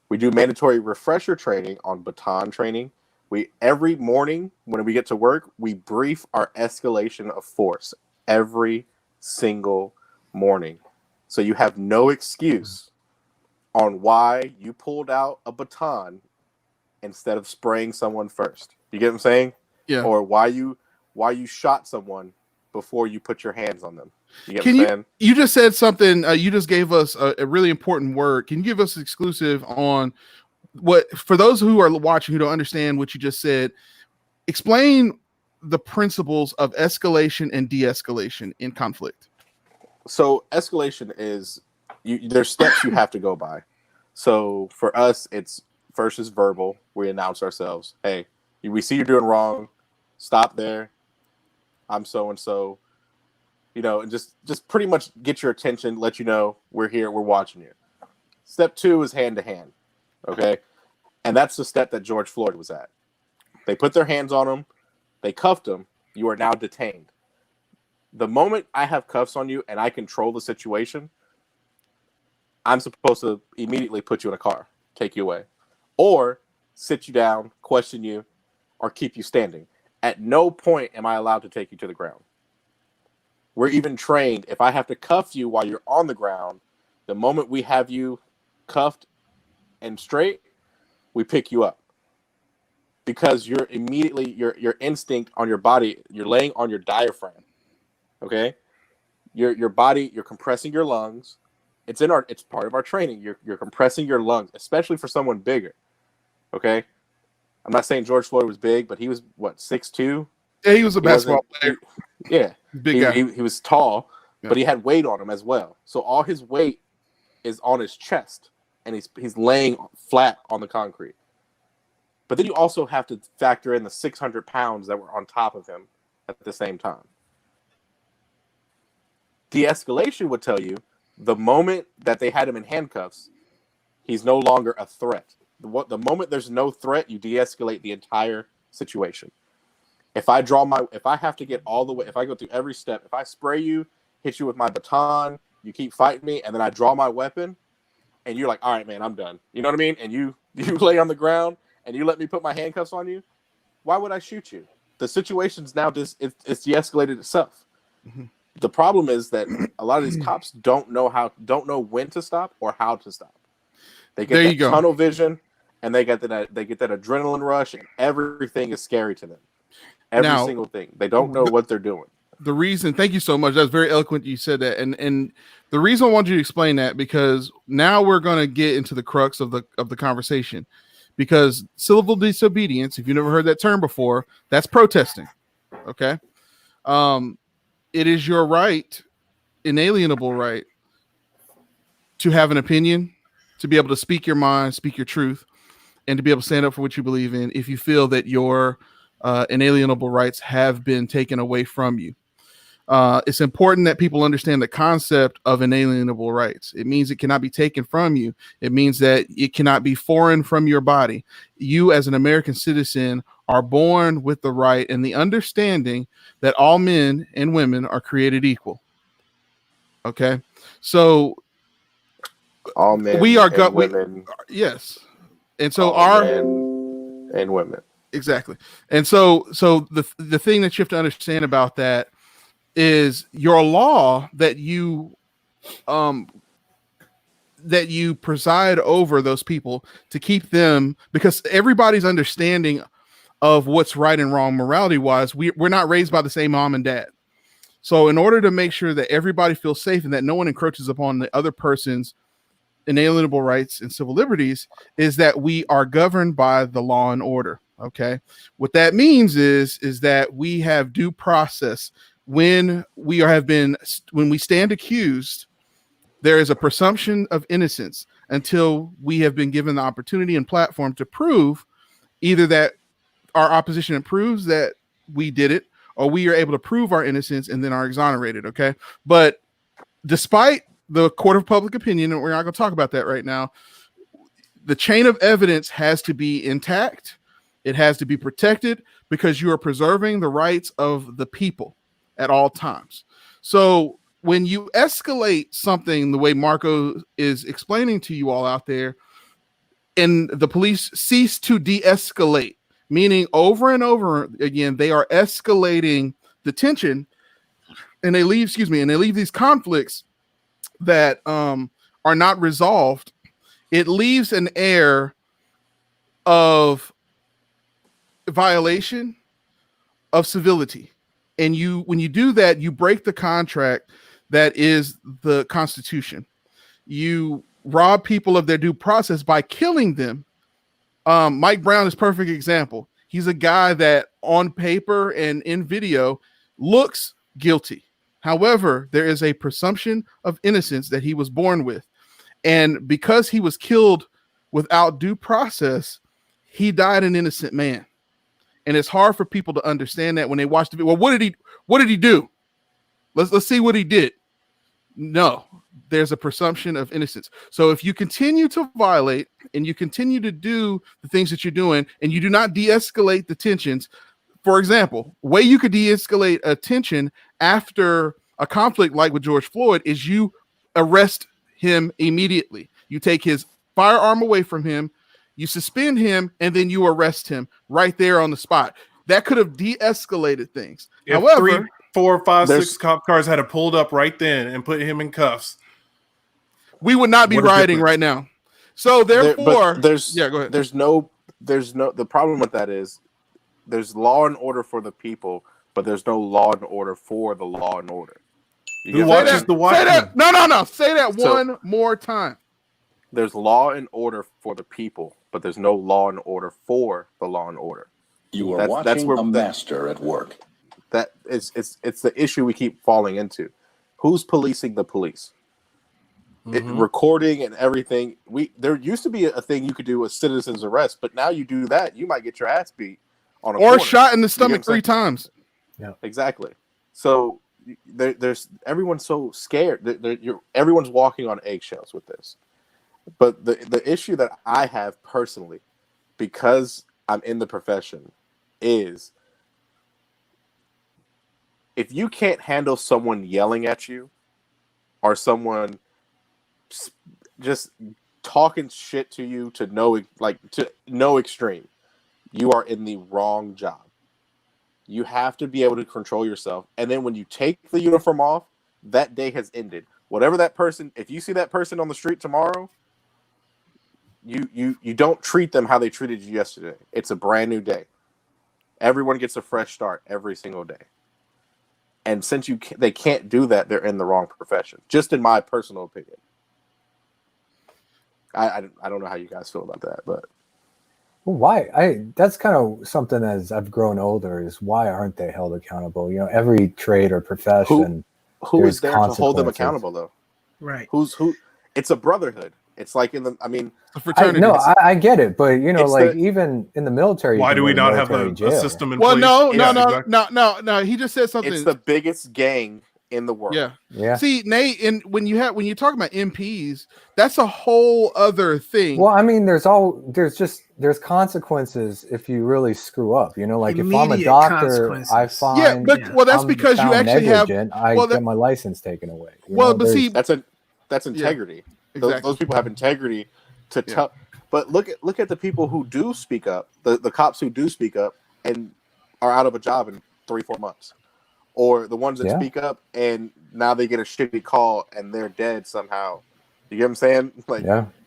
We do mandatory refresher training on baton training. Every morning when we get to work, we brief our escalation of force every single morning. So you have no excuse on why you pulled out a baton instead of spraying someone first. You get what I'm saying? Yeah. Or why you shot someone before you put your hands on them. You get what I'm saying? You just said something. You just gave us a really important word. Can you give us exclusive on what, for those who are watching who don't understand what you just said, explain the principles of escalation and de-escalation in conflict. So escalation is there's steps you have to go by. So for us, it's first is verbal. We announce ourselves. Hey, we see you're doing wrong. Stop there. I'm so and so. You know, and just pretty much get your attention. Let you know we're here. We're watching you. Step 2 is hand to hand. Okay, and that's the step that George Floyd was at. They put their hands on him. They cuffed him. You are now detained. The moment I have cuffs on you and I control the situation, I'm supposed to immediately put you in a car, take you away, or sit you down, question you, or keep you standing. At no point am I allowed to take you to the ground. We're even trained, if I have to cuff you while you're on the ground, the moment we have you cuffed and straight, we pick you up. Because you're immediately, your instinct on your body, you're laying on your diaphragm. Okay? Your body, you're compressing your lungs. It's part of our training. You're compressing your lungs, especially for someone bigger. Okay? I'm not saying George Floyd was big, but he was what, 6'2"? Yeah, he was a basketball player. Big guy. He was tall, but he had weight on him as well. So all his weight is on his chest, and he's laying flat on the concrete. But then you also have to factor in the 600 pounds that were on top of him at the same time. De-escalation would tell you the moment that they had him in handcuffs, he's no longer a threat. The moment there's no threat, you de-escalate the entire situation. If I have to get all the way, if I go through every step, if I spray you, hit you with my baton, you keep fighting me, and then I draw my weapon, and you're like, all right, man, I'm done. You know what I mean? And you lay on the ground, and you let me put my handcuffs on you, why would I shoot you? The situation's now it's de-escalated itself. Mm-hmm. The problem is that a lot of these cops don't know when to stop or how to stop. They get that tunnel vision, and they get that adrenaline rush, and everything is scary to them. Every single thing. They don't know what they're doing. The reason, thank you so much. That's very eloquent. You said that, and the reason I want you to explain that, because now we're going to get into the crux of the conversation. Because civil disobedience, if you never heard that term before, that's protesting. Okay. It is your right, inalienable right, to have an opinion, to be able to speak your mind, speak your truth, and to be able to stand up for what you believe in if you feel that your inalienable rights have been taken away from you. It's important that people understand the concept of inalienable rights. It means it cannot be taken from you. It means that it cannot be foreign from your body. You, as an American citizen, are born with the right and the understanding that all men and women are created equal. Okay, so all men women. Yes, and so all men and women. Exactly, and so the thing that you have to understand about that is your law that you preside over those people to keep them, because everybody's understanding of what's right and wrong morality wise, we're not raised by the same mom and dad. So in order to make sure that everybody feels safe and that no one encroaches upon the other person's inalienable rights and civil liberties, is that we are governed by the law and order. Okay, what that means is that we have due process. When we stand accused, there is a presumption of innocence until we have been given the opportunity and platform to prove either that our opposition proves that we did it, or we are able to prove our innocence and then are exonerated. Okay. But despite the court of public opinion, and we're not going to talk about that right now, the chain of evidence has to be intact. It has to be protected, because you are preserving the rights of the people at all times. So when you escalate something the way Marco is explaining to you all out there, and the police cease to de-escalate, meaning over and over again, they are escalating the tension, and they leave these conflicts that are not resolved. It leaves an air of violation of civility. And when you do that, you break the contract that is the Constitution. You rob people of their due process by killing them. Mike Brown is a perfect example. He's a guy that on paper and in video looks guilty. However, there is a presumption of innocence that he was born with. And because he was killed without due process, he died an innocent man. And it's hard for people to understand that when they watch the video. Well, what did he do? Let's see what he did. No, there's a presumption of innocence. So if you continue to violate and you continue to do the things that you're doing and you do not de-escalate the tensions, for example, way you could de-escalate a tension after a conflict like with George Floyd is you arrest him immediately. You take his firearm away from him, you suspend him, and then you arrest him right there on the spot. That could have de-escalated things. If However, 3, 4, 5, 6 cop cars had pulled up right then and put him in cuffs, we would not be rioting right now. So therefore, go ahead. The problem with that is there's law and order for the people, but there's no law and order for the law and order. Who watches the watchman? No. Say that one more time. There's law and order for the people, but there's no law and order for the law and order. You are watching a master at work. It's the issue we keep falling into. Who's policing the police? Recording and everything. There used to be a thing you could do with citizen's arrest, but now you do that, you might get your ass beat on a or corner. Shot in the stomach 3 times. Yeah, exactly. So there's everyone's so scared. Everyone's walking on eggshells with this. But the issue that I have personally, because I'm in the profession, is if you can't handle someone yelling at you or someone just talking shit to you to no extreme, you are in the wrong job. You have to be able to control yourself. And then when you take the uniform off, that day has ended. Whatever that person, if you see that person on the street tomorrow, you don't treat them how they treated you yesterday. It's a brand new day. Everyone gets a fresh start every single day. And since they can't do that, they're in the wrong profession. Just in my personal opinion. I don't know how you guys feel about that, but well, why? That's kind of something as I've grown older is why aren't they held accountable? You know, every trade or profession. Who is there to hold them accountable though? Right. Who? It's a brotherhood. It's like a fraternity. I get it, but you know, even in the military. Why do we not have a system in place? Well, no. He just said something. It's the biggest gang in the world. Yeah. See, Nate, and when you talk about MPs, that's a whole other thing. Well, I mean, there's consequences if you really screw up. You know, like if I'm a doctor, I find that's because you actually have. I get my license taken away. But see, that's integrity. Exactly. Those people have integrity to tell. But look at the people who do speak up. The cops who do speak up and are out of a job in 3-4 months. Or the ones that speak up and now they get a shitty call and they're dead somehow. You get what I'm saying?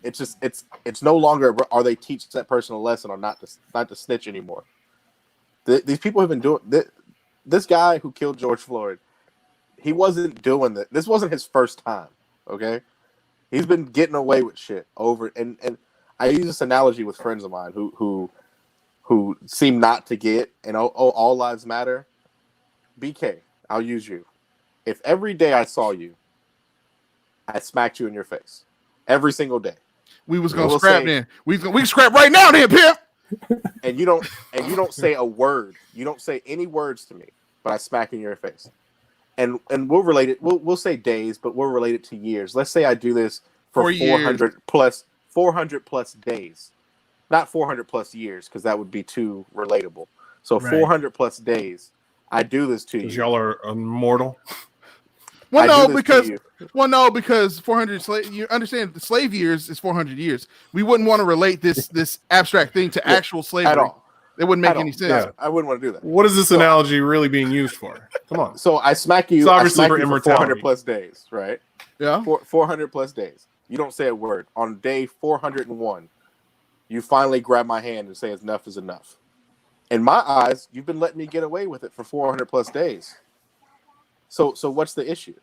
It's just it's no longer are they teach that person a lesson or not to snitch anymore. These people have been doing this guy who killed George Floyd. He wasn't doing that. This wasn't his first time. Okay, he's been getting away with shit over and I use this analogy with friends of mine who seem not to get and all lives matter. BK, I'll use you. If every day I saw you, I smacked you in your face every single day. We was gonna scrap then. We can scrap right now, then, pimp. And you don't say a word. You don't say any words to me, but I smack in your face. And we'll relate it. We'll say days, but we'll relate it to years. Let's say I do this for 400 plus days, not 400 plus years, because that would be too relatable. So 400 plus days. I do this to you. Because y'all are immortal. Well, no, because 400 you understand the slave years is 400 years. We wouldn't want to relate this abstract thing to actual slavery at all. It wouldn't make any sense. Yeah, I wouldn't want to do that. What is this analogy really being used for? Come on. So I smack you. It's obviously for immortality. 400 plus days, right? Yeah. 400 plus days. You don't say a word. On day 401, you finally grab my hand and say enough is enough. In my eyes, you've been letting me get away with it for 400 plus days. So what's the issue?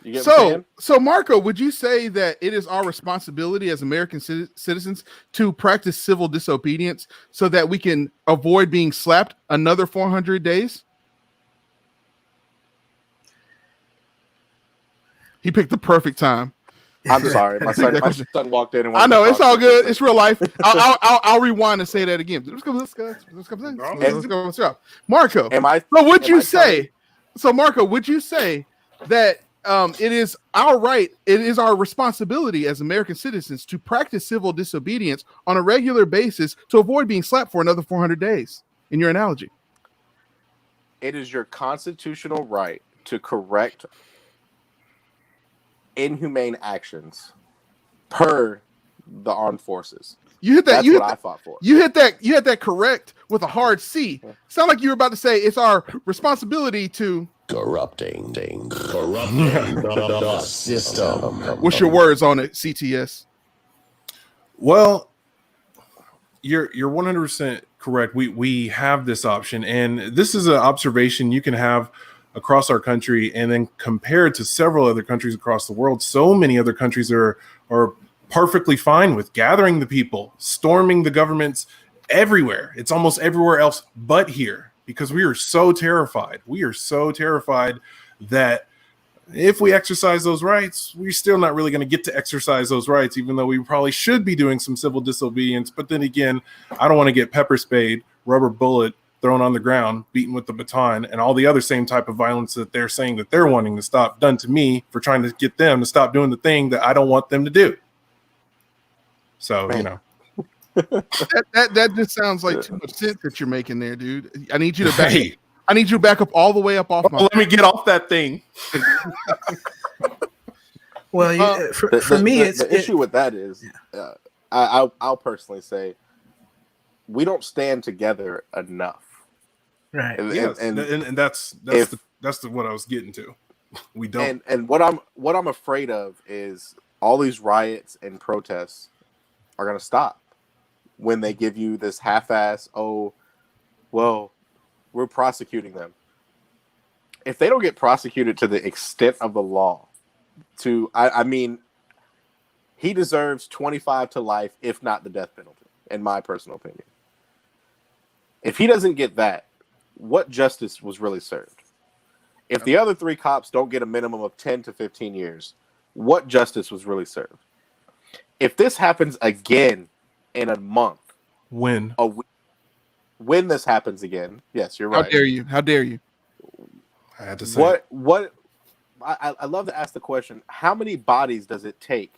You get what I'm saying? So Marco, would you say that it is our responsibility as American citizens to practice civil disobedience so that we can avoid being slapped another 400 days? He picked the perfect time. I'm sorry, my son walked in. And I know it's all good. It's real life. I'll rewind and say that again. Let's go. Marco, Marco, would you say that it is our right, it is our responsibility as American citizens to practice civil disobedience on a regular basis to avoid being slapped for another 400 days? In your analogy, it is your constitutional right to correct inhumane actions per the armed forces. You hit that. That's what I fought for. You hit that correct with a hard C. Sound like you were about to say it's our responsibility to corrupting the system. What's your words on it, CTS? Well, you're 100% correct. We have this option, and this is an observation you can have across our country and then compare it to several other countries across the world. So many other countries are perfectly fine with gathering the people, storming the governments everywhere. It's almost everywhere else but here, because we are so terrified. We are so terrified that if we exercise those rights, we're still not really going to get to exercise those rights, even though we probably should be doing some civil disobedience. But then again, I don't want to get pepper sprayed, rubber bullet thrown on the ground, beaten with the baton, and all the other same type of violence that they're saying that they're wanting to stop done to me for trying to get them to stop doing the thing that I don't want them to do. So, Man. That just sounds like too much sense that you're making there, dude. I need you to back. I need you to back up all the way up off. Let me get off that thing. Well, for me, the issue with that is, I'll personally say, we don't stand together enough. Right. And that's what I was getting to. We don't. And what I'm afraid of is all these riots and protests are going to stop when they give you this half-ass, oh, well, we're prosecuting them. If they don't get prosecuted to the extent of the law, I mean, he deserves 25 to life, if not the death penalty, in my personal opinion. If he doesn't get that, what justice was really served? If the other three cops don't get a minimum of 10 to 15 years, what justice was really served? If this happens again in a month, when this happens again, yes, you're right. How dare you? I had to say what I love to ask the question, how many bodies does it take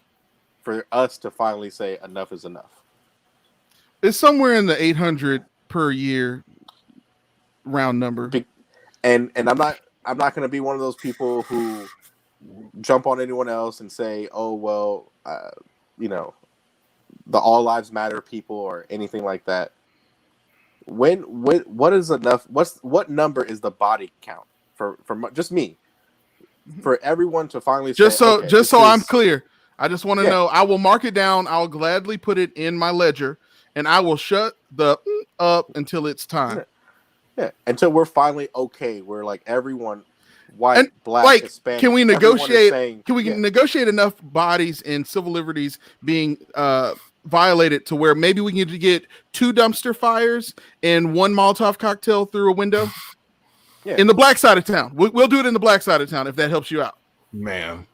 for us to finally say enough is enough? It's somewhere in the 800 per year round number. And I'm not going to be one of those people who jump on anyone else and say, oh, well, the all lives matter people or anything like that. What is enough? What number is the body count for just me, for everyone to finally just say, I'm clear. I just want to know. I will mark it down. I'll gladly put it in my ledger, and I will shut the up until it's time. Yeah, until we're finally okay. We're like everyone, white, black, Hispanic. Can we negotiate? Negotiate enough bodies and civil liberties being violated to where maybe we can get 2 dumpster fires and 1 Molotov cocktail through a window in the black side of town? We'll do it in the black side of town if that helps you out. Man,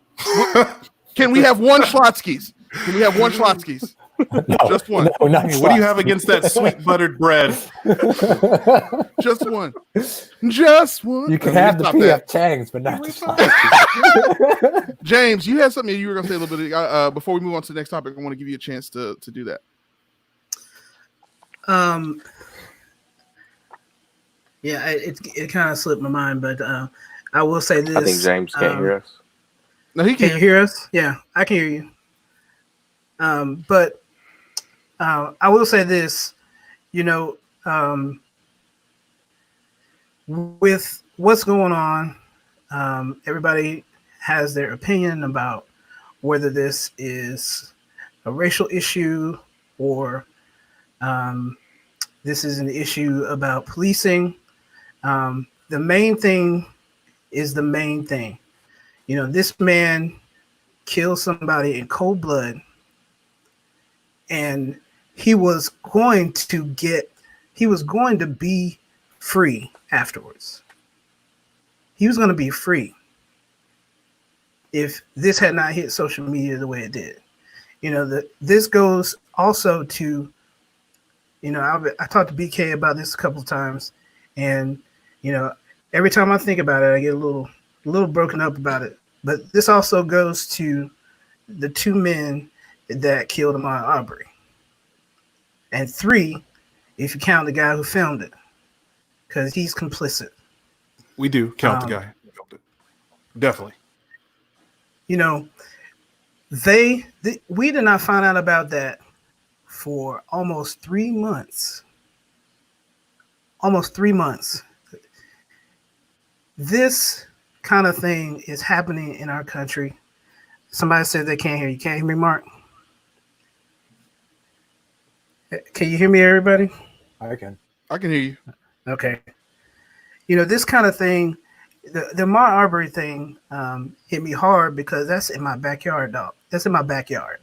can we have 1 Schlotzsky's? Can we have 1 Schlotzsky's? No, just 1. No, not what do you have against that sweet buttered bread? Just 1. Just 1. You can have the PF Changs, but not the Schlotzsky's. James, you had something you were going to say a little bit before we move on to the next topic. I want to give you a chance to do that. Yeah, it kind of slipped my mind, but I will say this. I think James can't hear us. No, he can. Can you hear us? Yeah, I can hear you. But I will say this, with what's going on, everybody has their opinion about whether this is a racial issue or the This is an issue about policing. The main thing is the main thing. You know, this man killed somebody in cold blood, and he was going to be free afterwards. He was going to be free if this had not hit social media the way it did. You know, this goes also to, you know, I talked to BK about this a couple of times, and, you know, every time I think about it, I get a little broken up about it. But this also goes to the two men that killed Ahmaud Arbery. And 3, if you count the guy who filmed it, because he's complicit. We do count the guy who filmed it. Definitely. You know, we did not find out about that for almost 3 months. Almost 3 months. This kind of thing is happening in our country. Somebody said they can't hear you. Can't hear me, Mark? Can you hear me, everybody? I can hear you. Okay. You know, this kind of thing, the Ahmaud Arbery thing hit me hard because that's in my backyard, dog. That's in my backyard.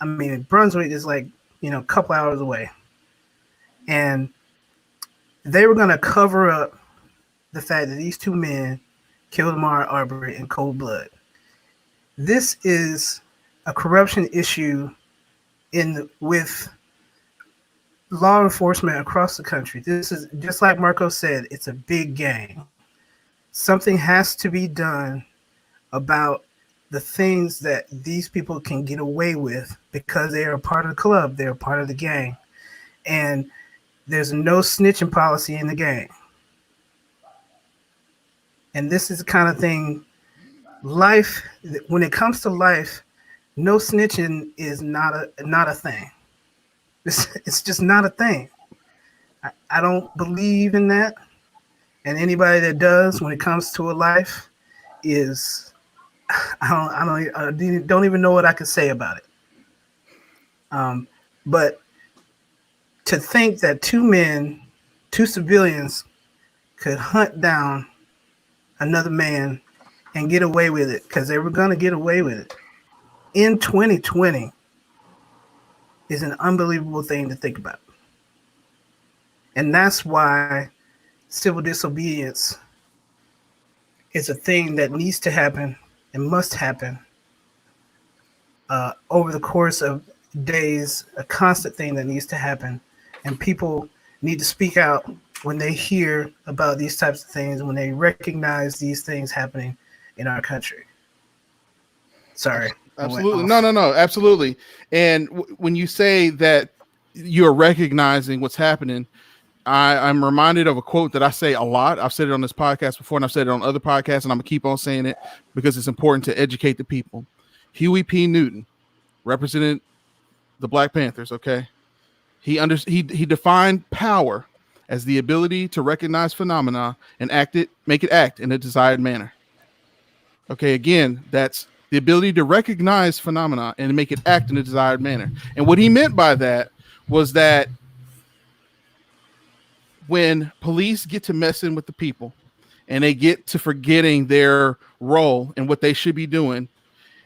I mean, Brunswick is like, you know, a couple hours away. And they were going to cover up the fact that these two men killed Ahmaud Arbery in cold blood. This is a corruption issue with law enforcement across the country. This is, just like Marco said, it's a big game. Something has to be done about the things that these people can get away with because they are a part of the club, they're a part of the gang. And there's no snitching policy in the gang. And this is the kind of thing, life, when it comes to life, no snitching is not a thing. It's just not a thing. I don't believe in that. And anybody that does, when it comes to a life, is I don't even know what I could say about it. But to think that two civilians, could hunt down another man and get away with it, because they were going to get away with it in 2020, is an unbelievable thing to think about. And that's why civil disobedience is a thing that needs to happen and must happen over the course of days, a constant thing that needs to happen. And people need to speak out when they hear about these types of things, when they recognize these things happening in our country. Sorry. Absolutely. No, absolutely. And when you say that you're recognizing what's happening, I'm reminded of a quote that I say a lot. I've said it on this podcast before, and I've said it on other podcasts, and I'm going to keep on saying it because it's important to educate the people. Huey P. Newton represented the Black Panthers, okay? He defined power as the ability to recognize phenomena and make it act in a desired manner. Okay, again, that's the ability to recognize phenomena and make it act in a desired manner. And what he meant by that was that when police get to messing with the people and they get to forgetting their role and what they should be doing,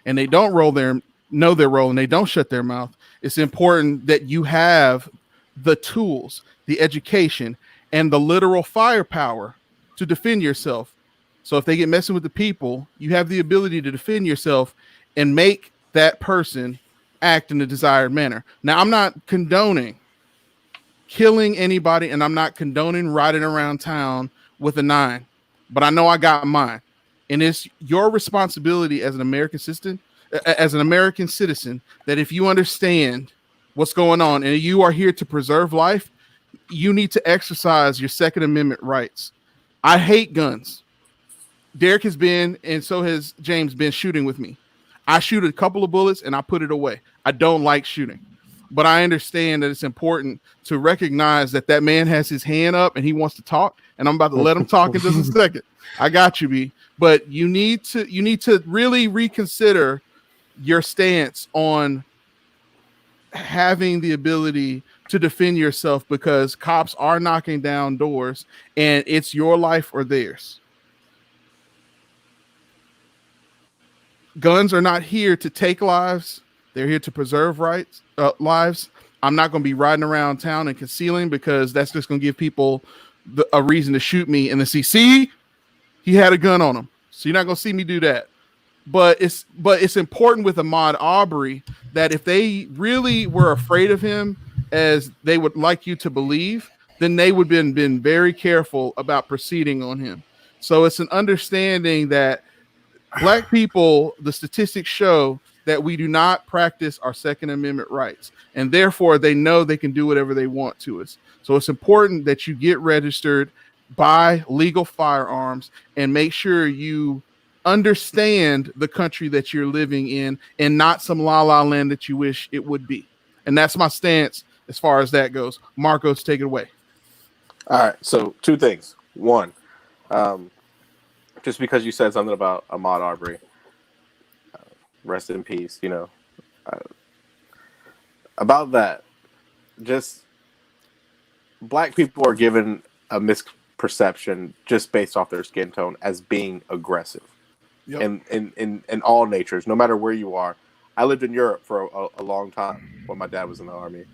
and they don't know their role and they don't shut their mouth, it's important that you have the tools, the education, and the literal firepower to defend yourself. So if they get messing with the people, you have the ability to defend yourself and make that person act in a desired manner. Now, I'm not condoning killing anybody, and I'm not condoning riding around town with a 9, but I know I got mine. And it's your responsibility as an American citizen, that if you understand what's going on and you are here to preserve life, you need to exercise your Second Amendment rights. I hate guns. Derek has been, and so has James, been shooting with me. I shoot a couple of bullets and I put it away. I don't like shooting, but I understand that it's important to recognize that that man has his hand up and he wants to talk, and I'm about to let him talk in just a second. I got you, B. But you need to really reconsider your stance on having the ability to defend yourself because cops are knocking down doors and it's your life or theirs. Guns are not here to take lives. They're here to preserve lives. I'm not going to be riding around town and concealing because that's just going to give people a reason to shoot me and then see, he had a gun on him. So you're not going to see me do that. But it's important with Ahmaud Arbery that if they really were afraid of him as they would like you to believe, then they would have been very careful about proceeding on him. So it's an understanding that Black people, the statistics show that we do not practice our Second Amendment rights, and therefore they know they can do whatever they want to us. So it's important that you get registered, buy legal firearms, and make sure you understand the country that you're living in and not some la-la land that you wish it would be. And that's my stance as far as that goes. Marcos, take it away. All right, so two things. One, just because you said something about Ahmaud Arbery, rest in peace, about that, just Black people are given a misperception just based off their skin tone as being aggressive. Yep. In all natures, no matter where you are. I lived in Europe for a long time when my dad was in the army.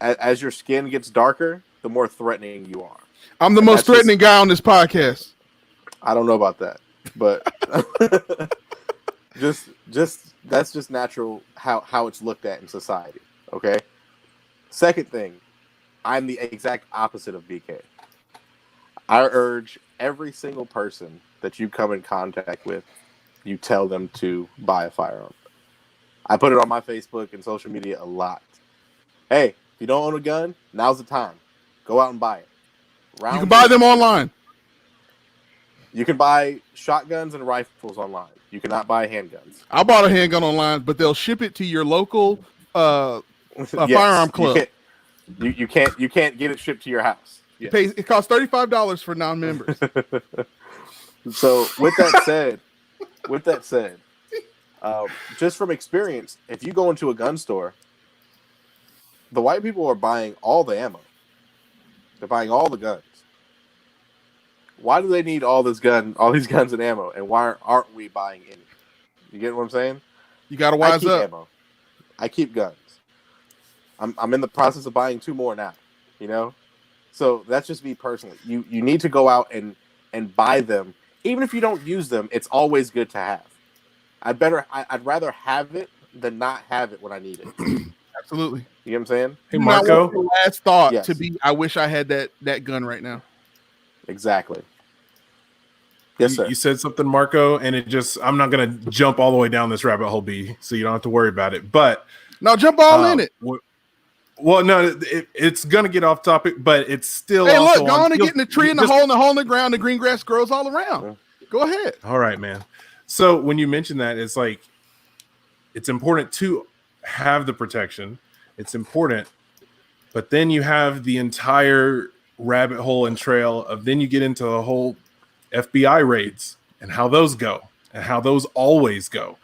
As your skin gets darker, the more threatening you are. I'm the most threatening guy on this podcast. I don't know about that, but that's just natural how it's looked at in society. Okay. Second thing, I'm the exact opposite of BK. I urge every single person that you come in contact with, you tell them to buy a firearm. I put it on my Facebook and social media a lot. Hey, if you don't own a gun, now's the time. Go out and buy it. You can buy them online. You can buy shotguns and rifles online. You cannot buy handguns. I bought a handgun online, but they'll ship it to your local firearm club. You can't get it shipped to your house. Yes. It costs $35 for non-members. So with that said, just from experience, if you go into a gun store, the white people are buying all the ammo. They're buying all the guns. Why do they need all these guns and ammo? And why aren't we buying any? You get what I'm saying? You got to wise up. Ammo. I keep guns. I'm in the process of buying 2 more now. So that's just me personally. You need to go out and buy them. Even if you don't use them, it's always good to have. I'd rather have it than not have it when I need it. Absolutely. You know what I'm saying? Hey, Marco. The last thought to be, I wish I had that gun right now. Exactly. Yes, sir. You said something, Marco, and I'm not going to jump all the way down this rabbit hole, B, so you don't have to worry about it. But no, jump all in it. Well, no, it's going to get off topic, but it's still. Hey, look, go on and get in the tree and the hole in the ground. The green grass grows all around. Go ahead. All right, man. So when you mention that, it's like it's important to have the protection. It's important, but then you have the entire rabbit hole and trail of then you get into the whole FBI raids and how those go and how those always go.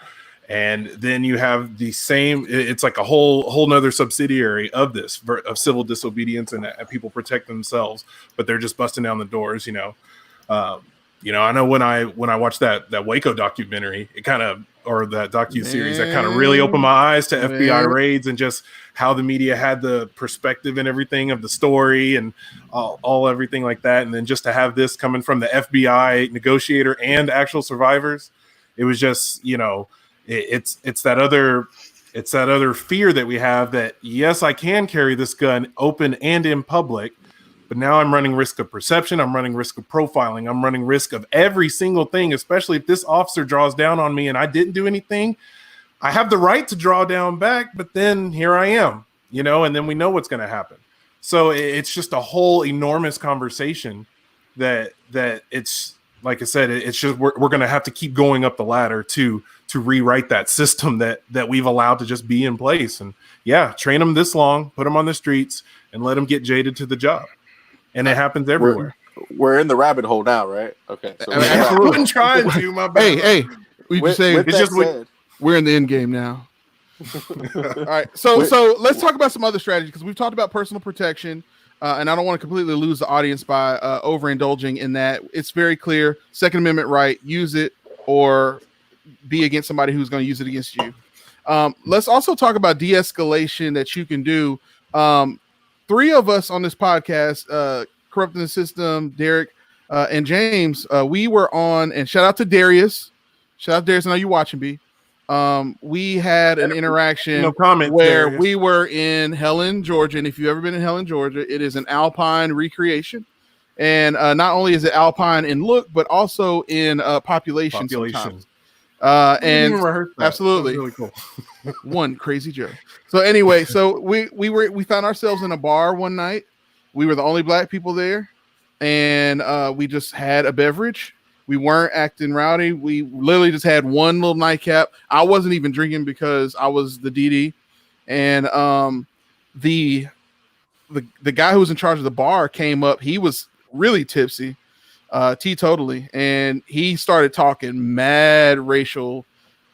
And then you have the same, it's like a whole nother subsidiary of this, of civil disobedience, and people protect themselves, but they're just busting down the doors, I know when I watched that Waco documentary, it kind of, or that docu-series, that kind of really opened my eyes to FBI raids and just how the media had the perspective and everything of the story and all everything like that. And then just to have this coming from the FBI negotiator and actual survivors, it was just, it's that other fear that we have that, yes, I can carry this gun open and in public, but now I'm running risk of perception. I'm running risk of profiling. I'm running risk of every single thing, especially if this officer draws down on me and I didn't do anything. I have the right to draw down back, but then here I am, and then we know what's going to happen. So it's just a whole enormous conversation that it's, like I said, it's just we're going to have to keep going up the ladder to rewrite that system that we've allowed to just be in place. And train them this long, put them on the streets, and let them get jaded to the job. And it happens everywhere. We're in the rabbit hole now, right? Okay. So I wasn't trying to. My bad. Hey, we just say it's just we're in the end game now. All right, so let's talk about some other strategies because we've talked about personal protection, and I don't want to completely lose the audience by overindulging in that. It's very clear, Second Amendment right, use it or be against somebody who's going to use it against you. Let's also talk about de-escalation that you can do. Three of us on this podcast, Corrupting the System, Derek, and James, we were on, and shout out to Darius. Shout out to Darius, I know you're watching, B. We had an interaction where Darius. We were in Helen, Georgia, and if you've ever been in Helen, Georgia, it is an alpine recreation. And not only is it alpine in look, but also in population. Sometimes. And absolutely, that was really cool. One crazy joke. So anyway, so we found ourselves in a bar one night. We were the only black people there, and we just had a beverage. We weren't acting rowdy. We literally just had one little nightcap. I wasn't even drinking because I was the DD, and the guy who was in charge of the bar came up. He was really tipsy. Teetotally, and he started talking mad racial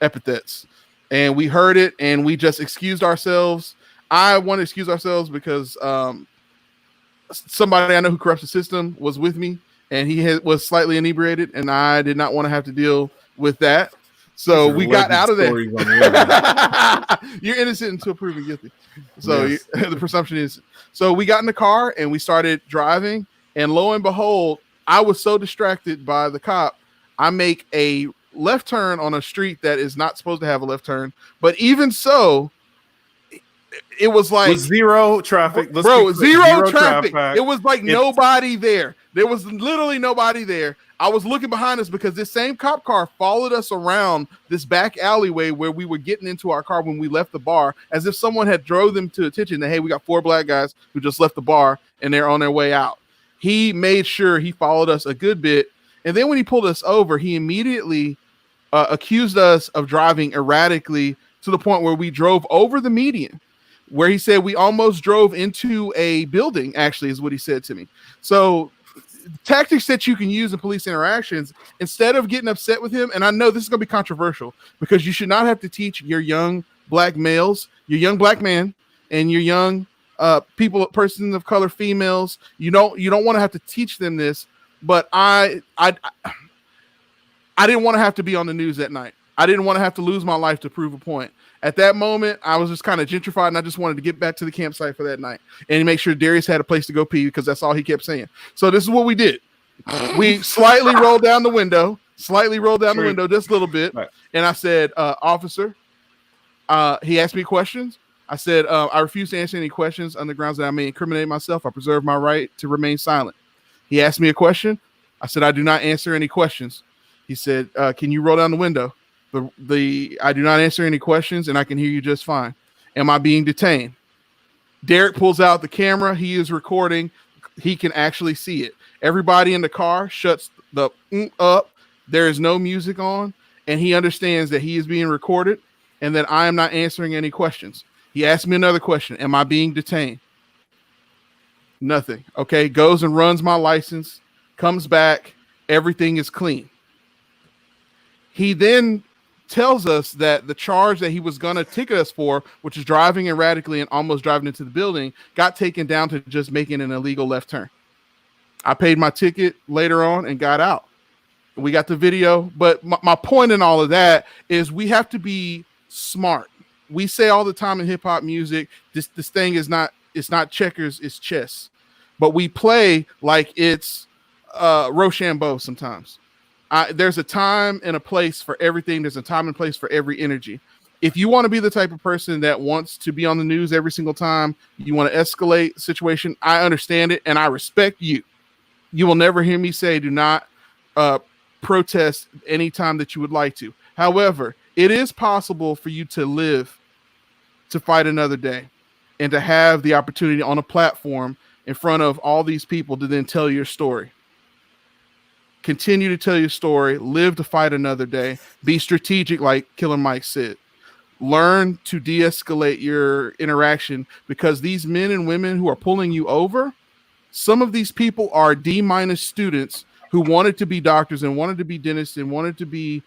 epithets, and we heard it, and we just excused ourselves. I want to excuse ourselves because somebody I know who corrupts the system was with me, and he was slightly inebriated, and I did not want to have to deal with that. So we got out of there. You're innocent until proven guilty. So yes. The presumption is. So we got in the car and we started driving, and lo and behold, I was so distracted by the cop, I make a left turn on a street that is not supposed to have a left turn. But even so, it was like zero traffic. Zero traffic. It was like nobody there. There was literally nobody there. I was looking behind us because this same cop car followed us around this back alleyway where we were getting into our car when we left the bar, as if someone had drove them to attention that, hey, we got 4 black guys who just left the bar and they're on their way out. He made sure he followed us a good bit. And then when he pulled us over, he immediately accused us of driving erratically to the point where we drove over the median, where he said we almost drove into a building, actually, is what he said to me. So tactics that you can use in police interactions, instead of getting upset with him, and I know this is going to be controversial because you should not have to teach your young black males, your young black man, and your young persons of color, females, you don't want to have to teach them this, but I didn't want to have to be on the news that night. I didn't want to have to lose my life to prove a point. At that moment, I was just kind of gentrified, and I just wanted to get back to the campsite for that night and make sure Darius had a place to go pee, because that's all he kept saying. So this is what we did. We slightly rolled down the window, just a little bit, right. And I said, officer, he asked me questions. I said, I refuse to answer any questions on the grounds that I may incriminate myself. I preserve my right to remain silent. He asked me a question. I said, I do not answer any questions. He said, can you roll down the window? I do not answer any questions, and I can hear you just fine. Am I being detained? Derek pulls out the camera. He is recording. He can actually see it. Everybody in the car shuts the up. There is no music on, and he understands that he is being recorded and that I am not answering any questions. He asked me another question. Am I being detained? Nothing. Okay. Goes and runs my license, comes back. Everything is clean. He then tells us that the charge that he was going to ticket us for, which is driving erratically and almost driving into the building, got taken down to just making an illegal left turn. I paid my ticket later on and got out. We got the video. But my point in all of that is we have to be smart. We say all the time in hip hop music, this thing is it's not checkers, it's chess. But we play like it's Rochambeau sometimes. There's a time and a place for everything. There's a time and place for every energy. If you want to be the type of person that wants to be on the news every single time, you want to escalate the situation, I understand it and I respect you. You will never hear me say do not protest anytime that you would like to. However, it is possible for you to live to fight another day and to have the opportunity on a platform in front of all these people to then tell your story. Continue to tell your story, live to fight another day, be strategic like Killer Mike said. Learn to de-escalate your interaction, because these men and women who are pulling you over, some of these people are D- students who wanted to be doctors and wanted to be dentists and wanted to be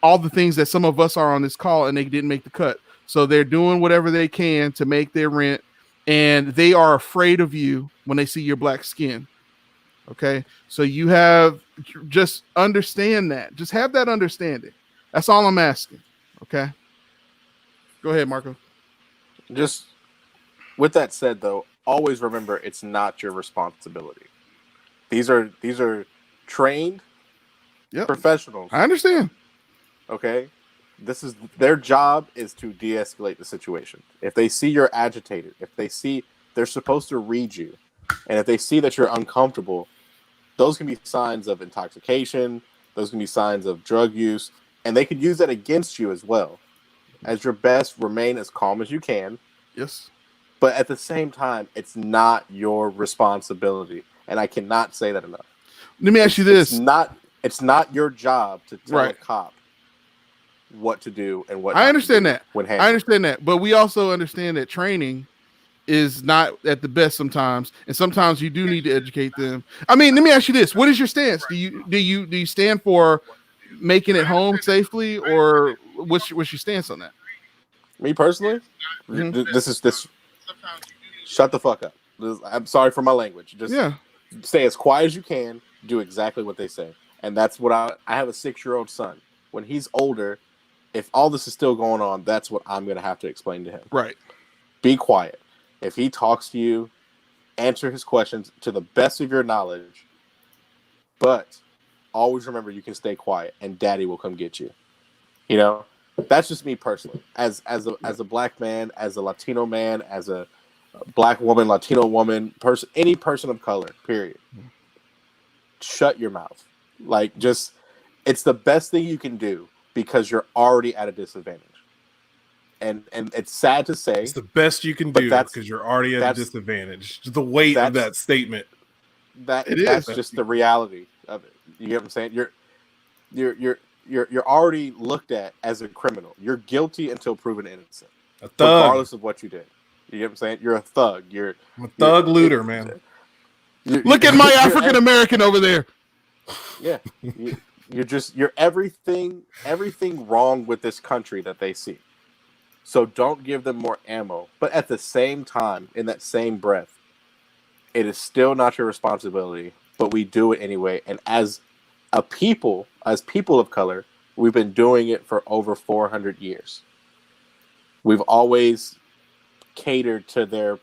all the things that some of us are on this call, and they didn't make the cut. So they're doing whatever they can to make their rent, and they are afraid of you when they see your black skin. Okay, so you have just understand that. Just have that understanding. That's all I'm asking. Okay, go ahead, Marco. Just with that said, though, always remember it's not your responsibility. These are trained professionals. I understand. Okay, this is their job is to de-escalate the situation. If they see you're agitated, if they see they're supposed to read you, and if they see that you're uncomfortable, those can be signs of intoxication. Those can be signs of drug use, and they could use that against you as well. As your best, remain as calm as you can. Yes. But at the same time, it's not your responsibility, and I cannot say that enough. Let me ask you this: it's not your job to tell a cop what to do and what. I understand that. I understand that, but we also understand that training is not at the best sometimes, and sometimes you do need to educate them. I mean, let me ask you this: what is your stance? Do you stand for making it home safely, or what's your stance on that? Me personally, this. Shut the fuck up. I'm sorry for my language. Just stay as quiet as you can. Do exactly what they say, and that's what I have a 6-year-old son. When he's older, if all this is still going on, that's what I'm going to have to explain to him. Right. Be quiet. If he talks to you, answer his questions to the best of your knowledge. But always remember you can stay quiet and daddy will come get you. You know, that's just me personally. As a black man, as a Latino man, as a black woman, Latino woman, any person of color, period. Shut your mouth. Like, just, it's the best thing you can do because you're already at a disadvantage. And it's sad to say. It's the best you can do because you're already at a disadvantage. The weight of that statement. That's just the reality of it. You get what I'm saying? You're already looked at as a criminal. You're guilty until proven innocent. A thug. Regardless of what you did. You get what I'm saying? You're a thug. I'm a thug looter, man. Look at my African American over there. Yeah. You're everything wrong with this country that they see. So don't give them more ammo. But at the same time, in that same breath, it is still not your responsibility, but we do it anyway. And as people of color, we've been doing it for over 400 years. We've always catered to their,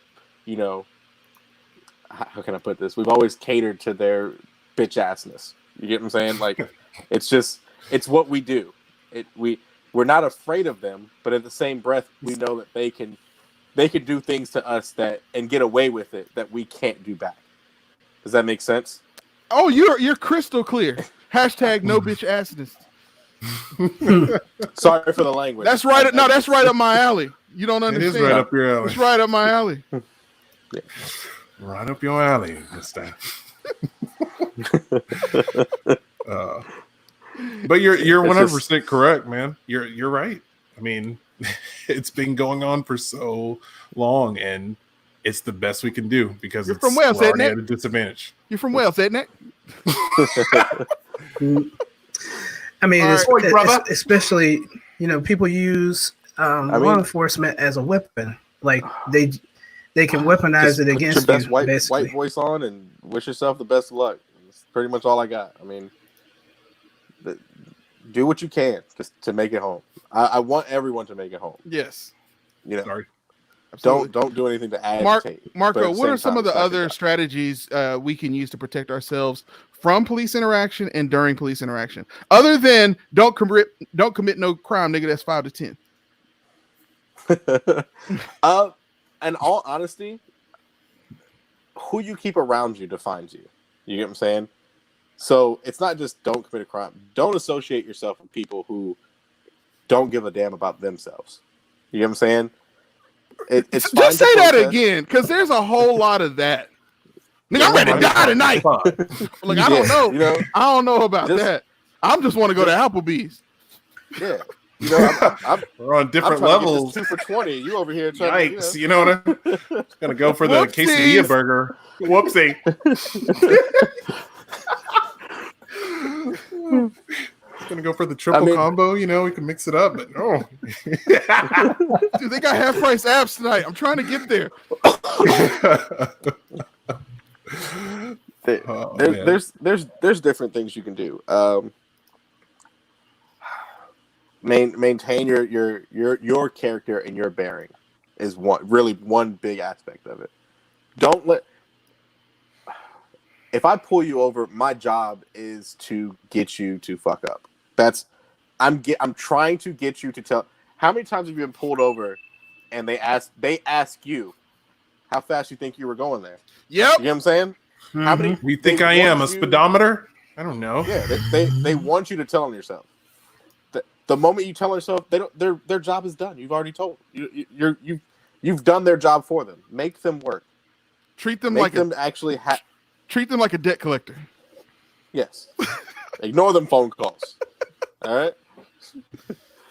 how can I put this? We've always catered to their bitch assness. You get what I'm saying? Like, it's what we do. We're not afraid of them, but at the same breath, we know that they can do things to us and get away with it that we can't do back. Does that make sense? Oh, you're crystal clear. Hashtag no bitch assness. Sorry for the language. That's right. No, that's right up my alley. You don't understand. It is right up your alley. It's right up my alley. Yeah. Right up your alley, Mister. But you're 100% correct, man. You're right. I mean, it's been going on for so long, and it's the best we can do because you're from Wales, we're at a disadvantage. You're from Wales, isn't it? I mean, especially people use law enforcement as a weapon. Like they can weaponize it against your best you. White voice on and wish yourself the best of luck. That's pretty much all I got. I mean, do what you can just to make it home. I want everyone to make it home. Yes. Sorry. Don't do anything to agitate. Marco, what are some of the other strategies we can use to protect ourselves from police interaction and during police interaction, other than don't commit no crime, nigga? That's 5 to 10. In all honesty, who you keep around you defines you. You get what I'm saying? So it's not just don't commit a crime. Don't associate yourself with people who don't give a damn about themselves. You get what I'm saying? It's just say that again, because there's a whole lot of that. Nigga, I'm ready to die tonight. Like, I don't know. I don't know about that. I just want to go to Applebee's. Yeah. We're on different levels. 2 for $20. You over here trying Yikes, to, you know what? I'm gonna go for the quesadilla burger. Whoopsie. gonna go for the triple combo. You know, we can mix it up, but no. Dude, they got half price apps tonight. I'm trying to get there. There's different things you can do. Maintain your character and your bearing is one big aspect of it. Don't let. If I pull you over, my job is to get you to fuck up. I'm trying to get you to tell. How many times have you been pulled over, and they ask you how fast you think you were going there? Yep. You know what I'm saying? How many? You think I am a speedometer? I don't know. Yeah, they want you to tell on yourself. The moment you tell yourself, their job is done. You've already told. You've done their job for them. Make them work. Treat them treat them like a debt collector. Yes. Ignore them phone calls. All right.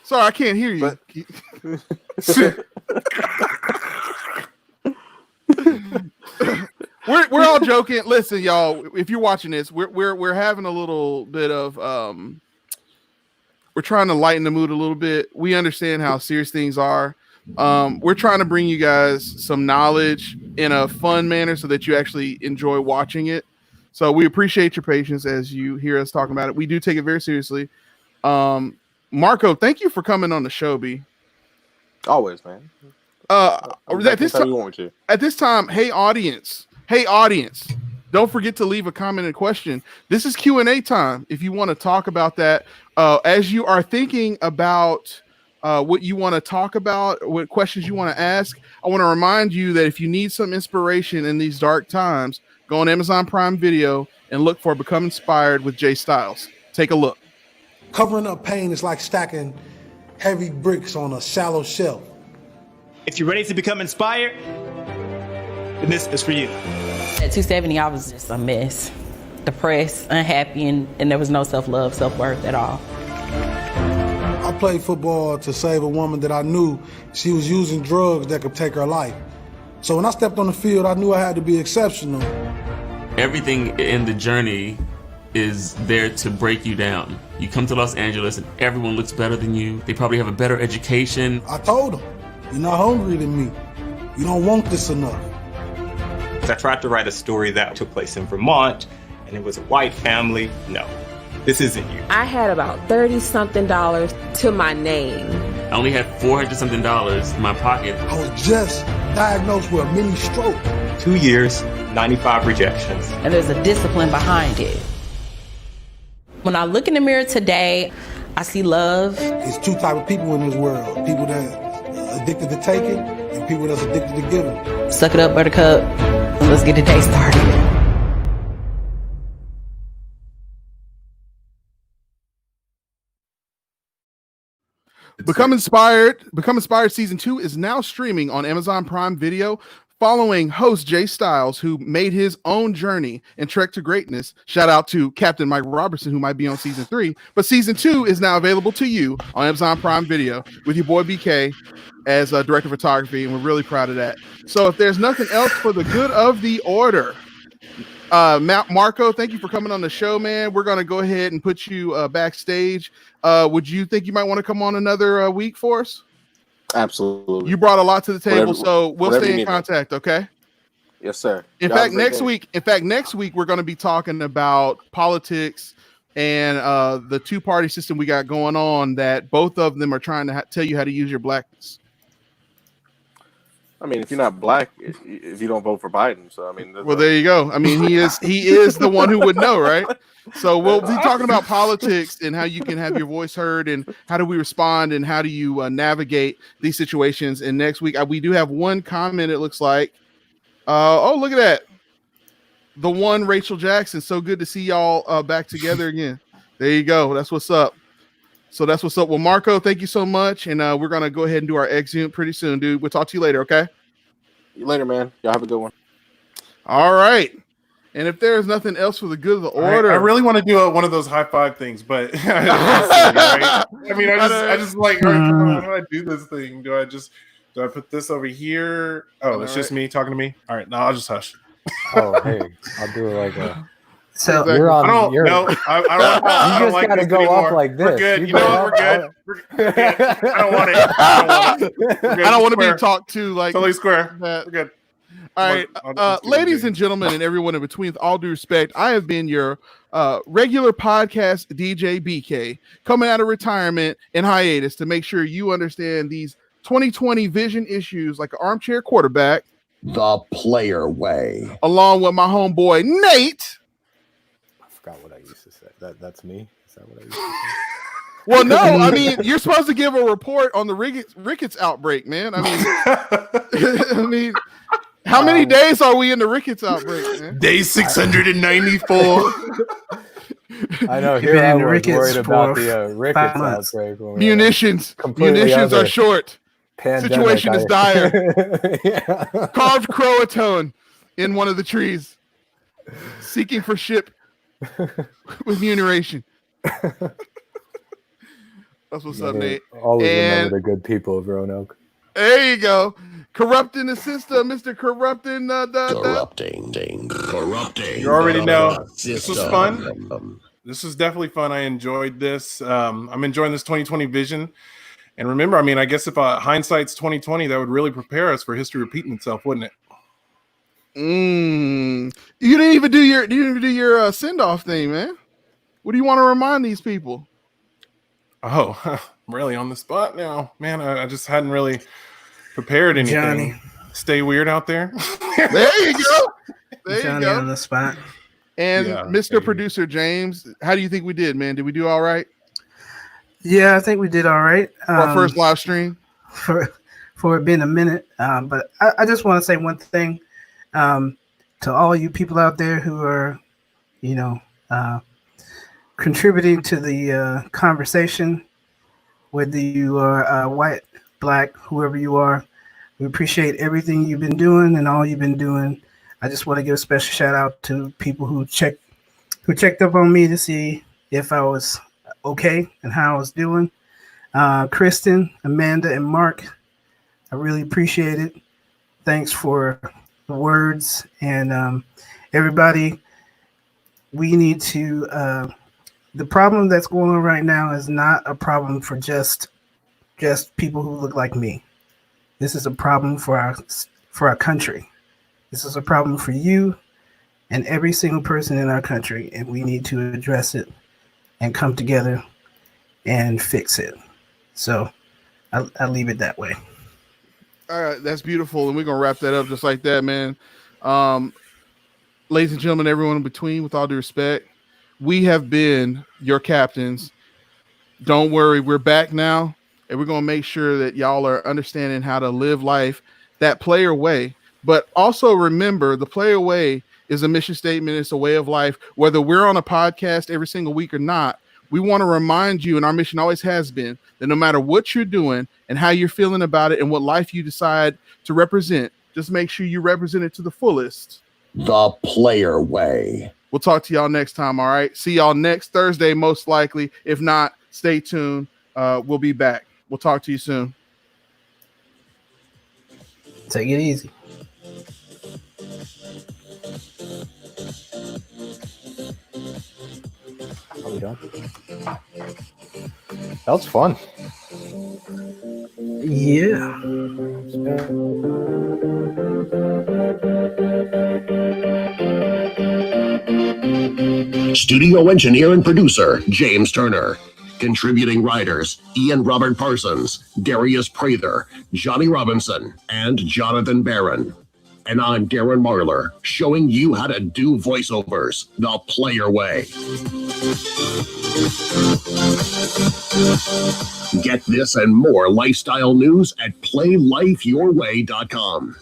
Sorry, I can't hear you. We're all joking. Listen, y'all. If you're watching this, we're having a little bit of we're trying to lighten the mood a little bit. We understand how serious things are. We're trying to bring you guys some knowledge in a fun manner so that you actually enjoy watching it. So we appreciate your patience as you hear us talking about it. We do take it very seriously. Marco, thank you for coming on the show, B. Always, man. At this time, hey audience, don't forget to leave a comment and question. This is Q&A time. If you want to talk about that, as you are thinking about what you want to talk about, what questions you want to ask, I want to remind you that if you need some inspiration in these dark times, go on Amazon Prime Video and look for Become Inspired with Jay Styles. Take a look. Covering up pain is like stacking heavy bricks on a shallow shelf. If you're ready to become inspired, then this is for you. At 270, I was just a mess. Depressed, unhappy, and there was no self-love, self-worth at all. I played football to save a woman that I knew she was using drugs that could take her life. So when I stepped on the field, I knew I had to be exceptional. Everything in the journey is there to break you down. You come to Los Angeles and everyone looks better than you. They probably have a better education. I told them, you're not hungry than me. You don't want this enough. I tried to write a story that took place in Vermont, and it was a white family. No, this isn't you. I had about $30-something to my name. I only had $400-something in my pocket. I was just diagnosed with a mini stroke. 2 years, 95 rejections. And there's a discipline behind it. When I look in the mirror today, I see love. There's two types of people in this world. People that are addicted to taking and people that's addicted to giving. Suck it up, buttercup. Let's get the day started. Become Inspired Season 2 is now streaming on Amazon Prime Video. Following host Jay Styles, who made his own journey and trek to greatness. Shout out to Captain Mike Robertson, who might be on Season 3. But Season 2 is now available to you on Amazon Prime Video with your boy BK as director of photography, and we're really proud of that. So if there's nothing else for the good of the order, Marco, thank you for coming on the show, man. We're going to go ahead and put you backstage. Would you think you might want to come on another week for us? Absolutely. You brought a lot to the table, so we'll stay in contact, okay? Yes, sir. In fact, next week we're going to be talking about politics and the two-party system we got going on, that both of them are trying to tell you how to use your blackness. I mean, if you're not black, if you don't vote for Biden, so I mean, well, there you go. I mean, he is the one who would know, right? So we'll be talking about politics and how you can have your voice heard, and how do we respond, and how do you navigate these situations. And next week, we do have one comment. It looks like, oh, look at that, the one Rachel Jackson. So good to see y'all back together again. There you go. That's what's up. So that's what's up. Well, Marco, thank you so much. And we're going to go ahead and do our exit pretty soon, dude. We'll talk to you later, okay? See you later, man. Y'all have a good one. All right. And if there's nothing else for the good of the order. I really want to do one of those high five things, but I mean, I just like, all right, come on, how do I do this thing? Do I put this over here? Oh, it's just me talking to me? All right, no, I'll just hush. Oh, hey, I'll do it like a... So Exactly. You're on. I don't you're, know. I you don't just like got to this go anymore. up like this. We're good. You You know go what? We're up, good. We're good. I don't want it. We're good. I don't want to be Square. talked to like Totally square. that. We're good. All right, ladies and gentlemen, and everyone in between, with all due respect, I have been your regular podcast DJ BK, coming out of retirement and hiatus to make sure you understand these 2020 vision issues like an armchair quarterback. The Player Way. Along with my homeboy Nate. I forgot what I used to say. That's me. Is that what I used to say? Well, no, I mean, you're supposed to give a report on the rickets outbreak, man. I mean, how many days are we in the rickets outbreak, man? Day 694. I know. Here I was worried about the rickets outbreak. Munitions are short. Pandemic, situation is dire. Yeah. Carved croatone in one of the trees, seeking for ship with remuneration. That's what's up, Nate. Always remember the good people of Roanoke. There you go. Corrupting the system, Mr. Corrupting Corrupting. You already know. This was fun. This was definitely fun. I enjoyed this. I'm enjoying this 2020 vision. And remember, I mean, I guess if hindsight's 2020, that would really prepare us for history repeating itself, wouldn't it? You didn't even do your send-off thing, man. What do you want to remind these people? Oh, I'm really on the spot now, man. I just hadn't really prepared anything. Johnny. Stay weird out there. There you go. Johnny on the spot. And Mr. Producer James, how do you think we did, man? Did we do all right? Yeah, I think we did all right. For our first live stream. For it being a minute. But I just want to say one thing to all you people out there who are, contributing to the conversation, whether you are white, black, whoever you are. We appreciate everything you've been doing and all you've been doing. I just want to give a special shout out to people who checked up on me to see if I was okay and how I was doing. Kristen, Amanda, and Mark, I really appreciate it. Thanks for the words. And everybody, we need to the problem that's going on right now is not a problem for just people who look like me. This is a problem for our country. This is a problem for you and every single person in our country, and we need to address it and come together and fix it. So I'll leave it that way. All right, that's beautiful, and we're gonna wrap that up just like that, man. Ladies and gentlemen, everyone in between, with all due respect, we have been your captains. Don't worry, we're back now, and we're gonna make sure that y'all are understanding how to live life that player way. But also remember, the player way is a mission statement. It's a way of life. Whether we're on a podcast every single week or not, we want to remind you, and our mission always has been, that no matter what you're doing and how you're feeling about it and what life you decide to represent, just make sure you represent it to the fullest. The Player Way. We'll talk to y'all next time, all right? See y'all next Thursday, most likely. If not, stay tuned. We'll be back. We'll talk to you soon. Take it easy. Are we done? That was fun. Yeah. Studio engineer and producer, James Turner. Contributing writers, Ian Robert Parsons, Darius Prather, Johnny Robinson, and Jonathan Barron. And I'm Darren Marlar, showing you how to do voiceovers the Player Way. Get this and more lifestyle news at playlifeyourway.com.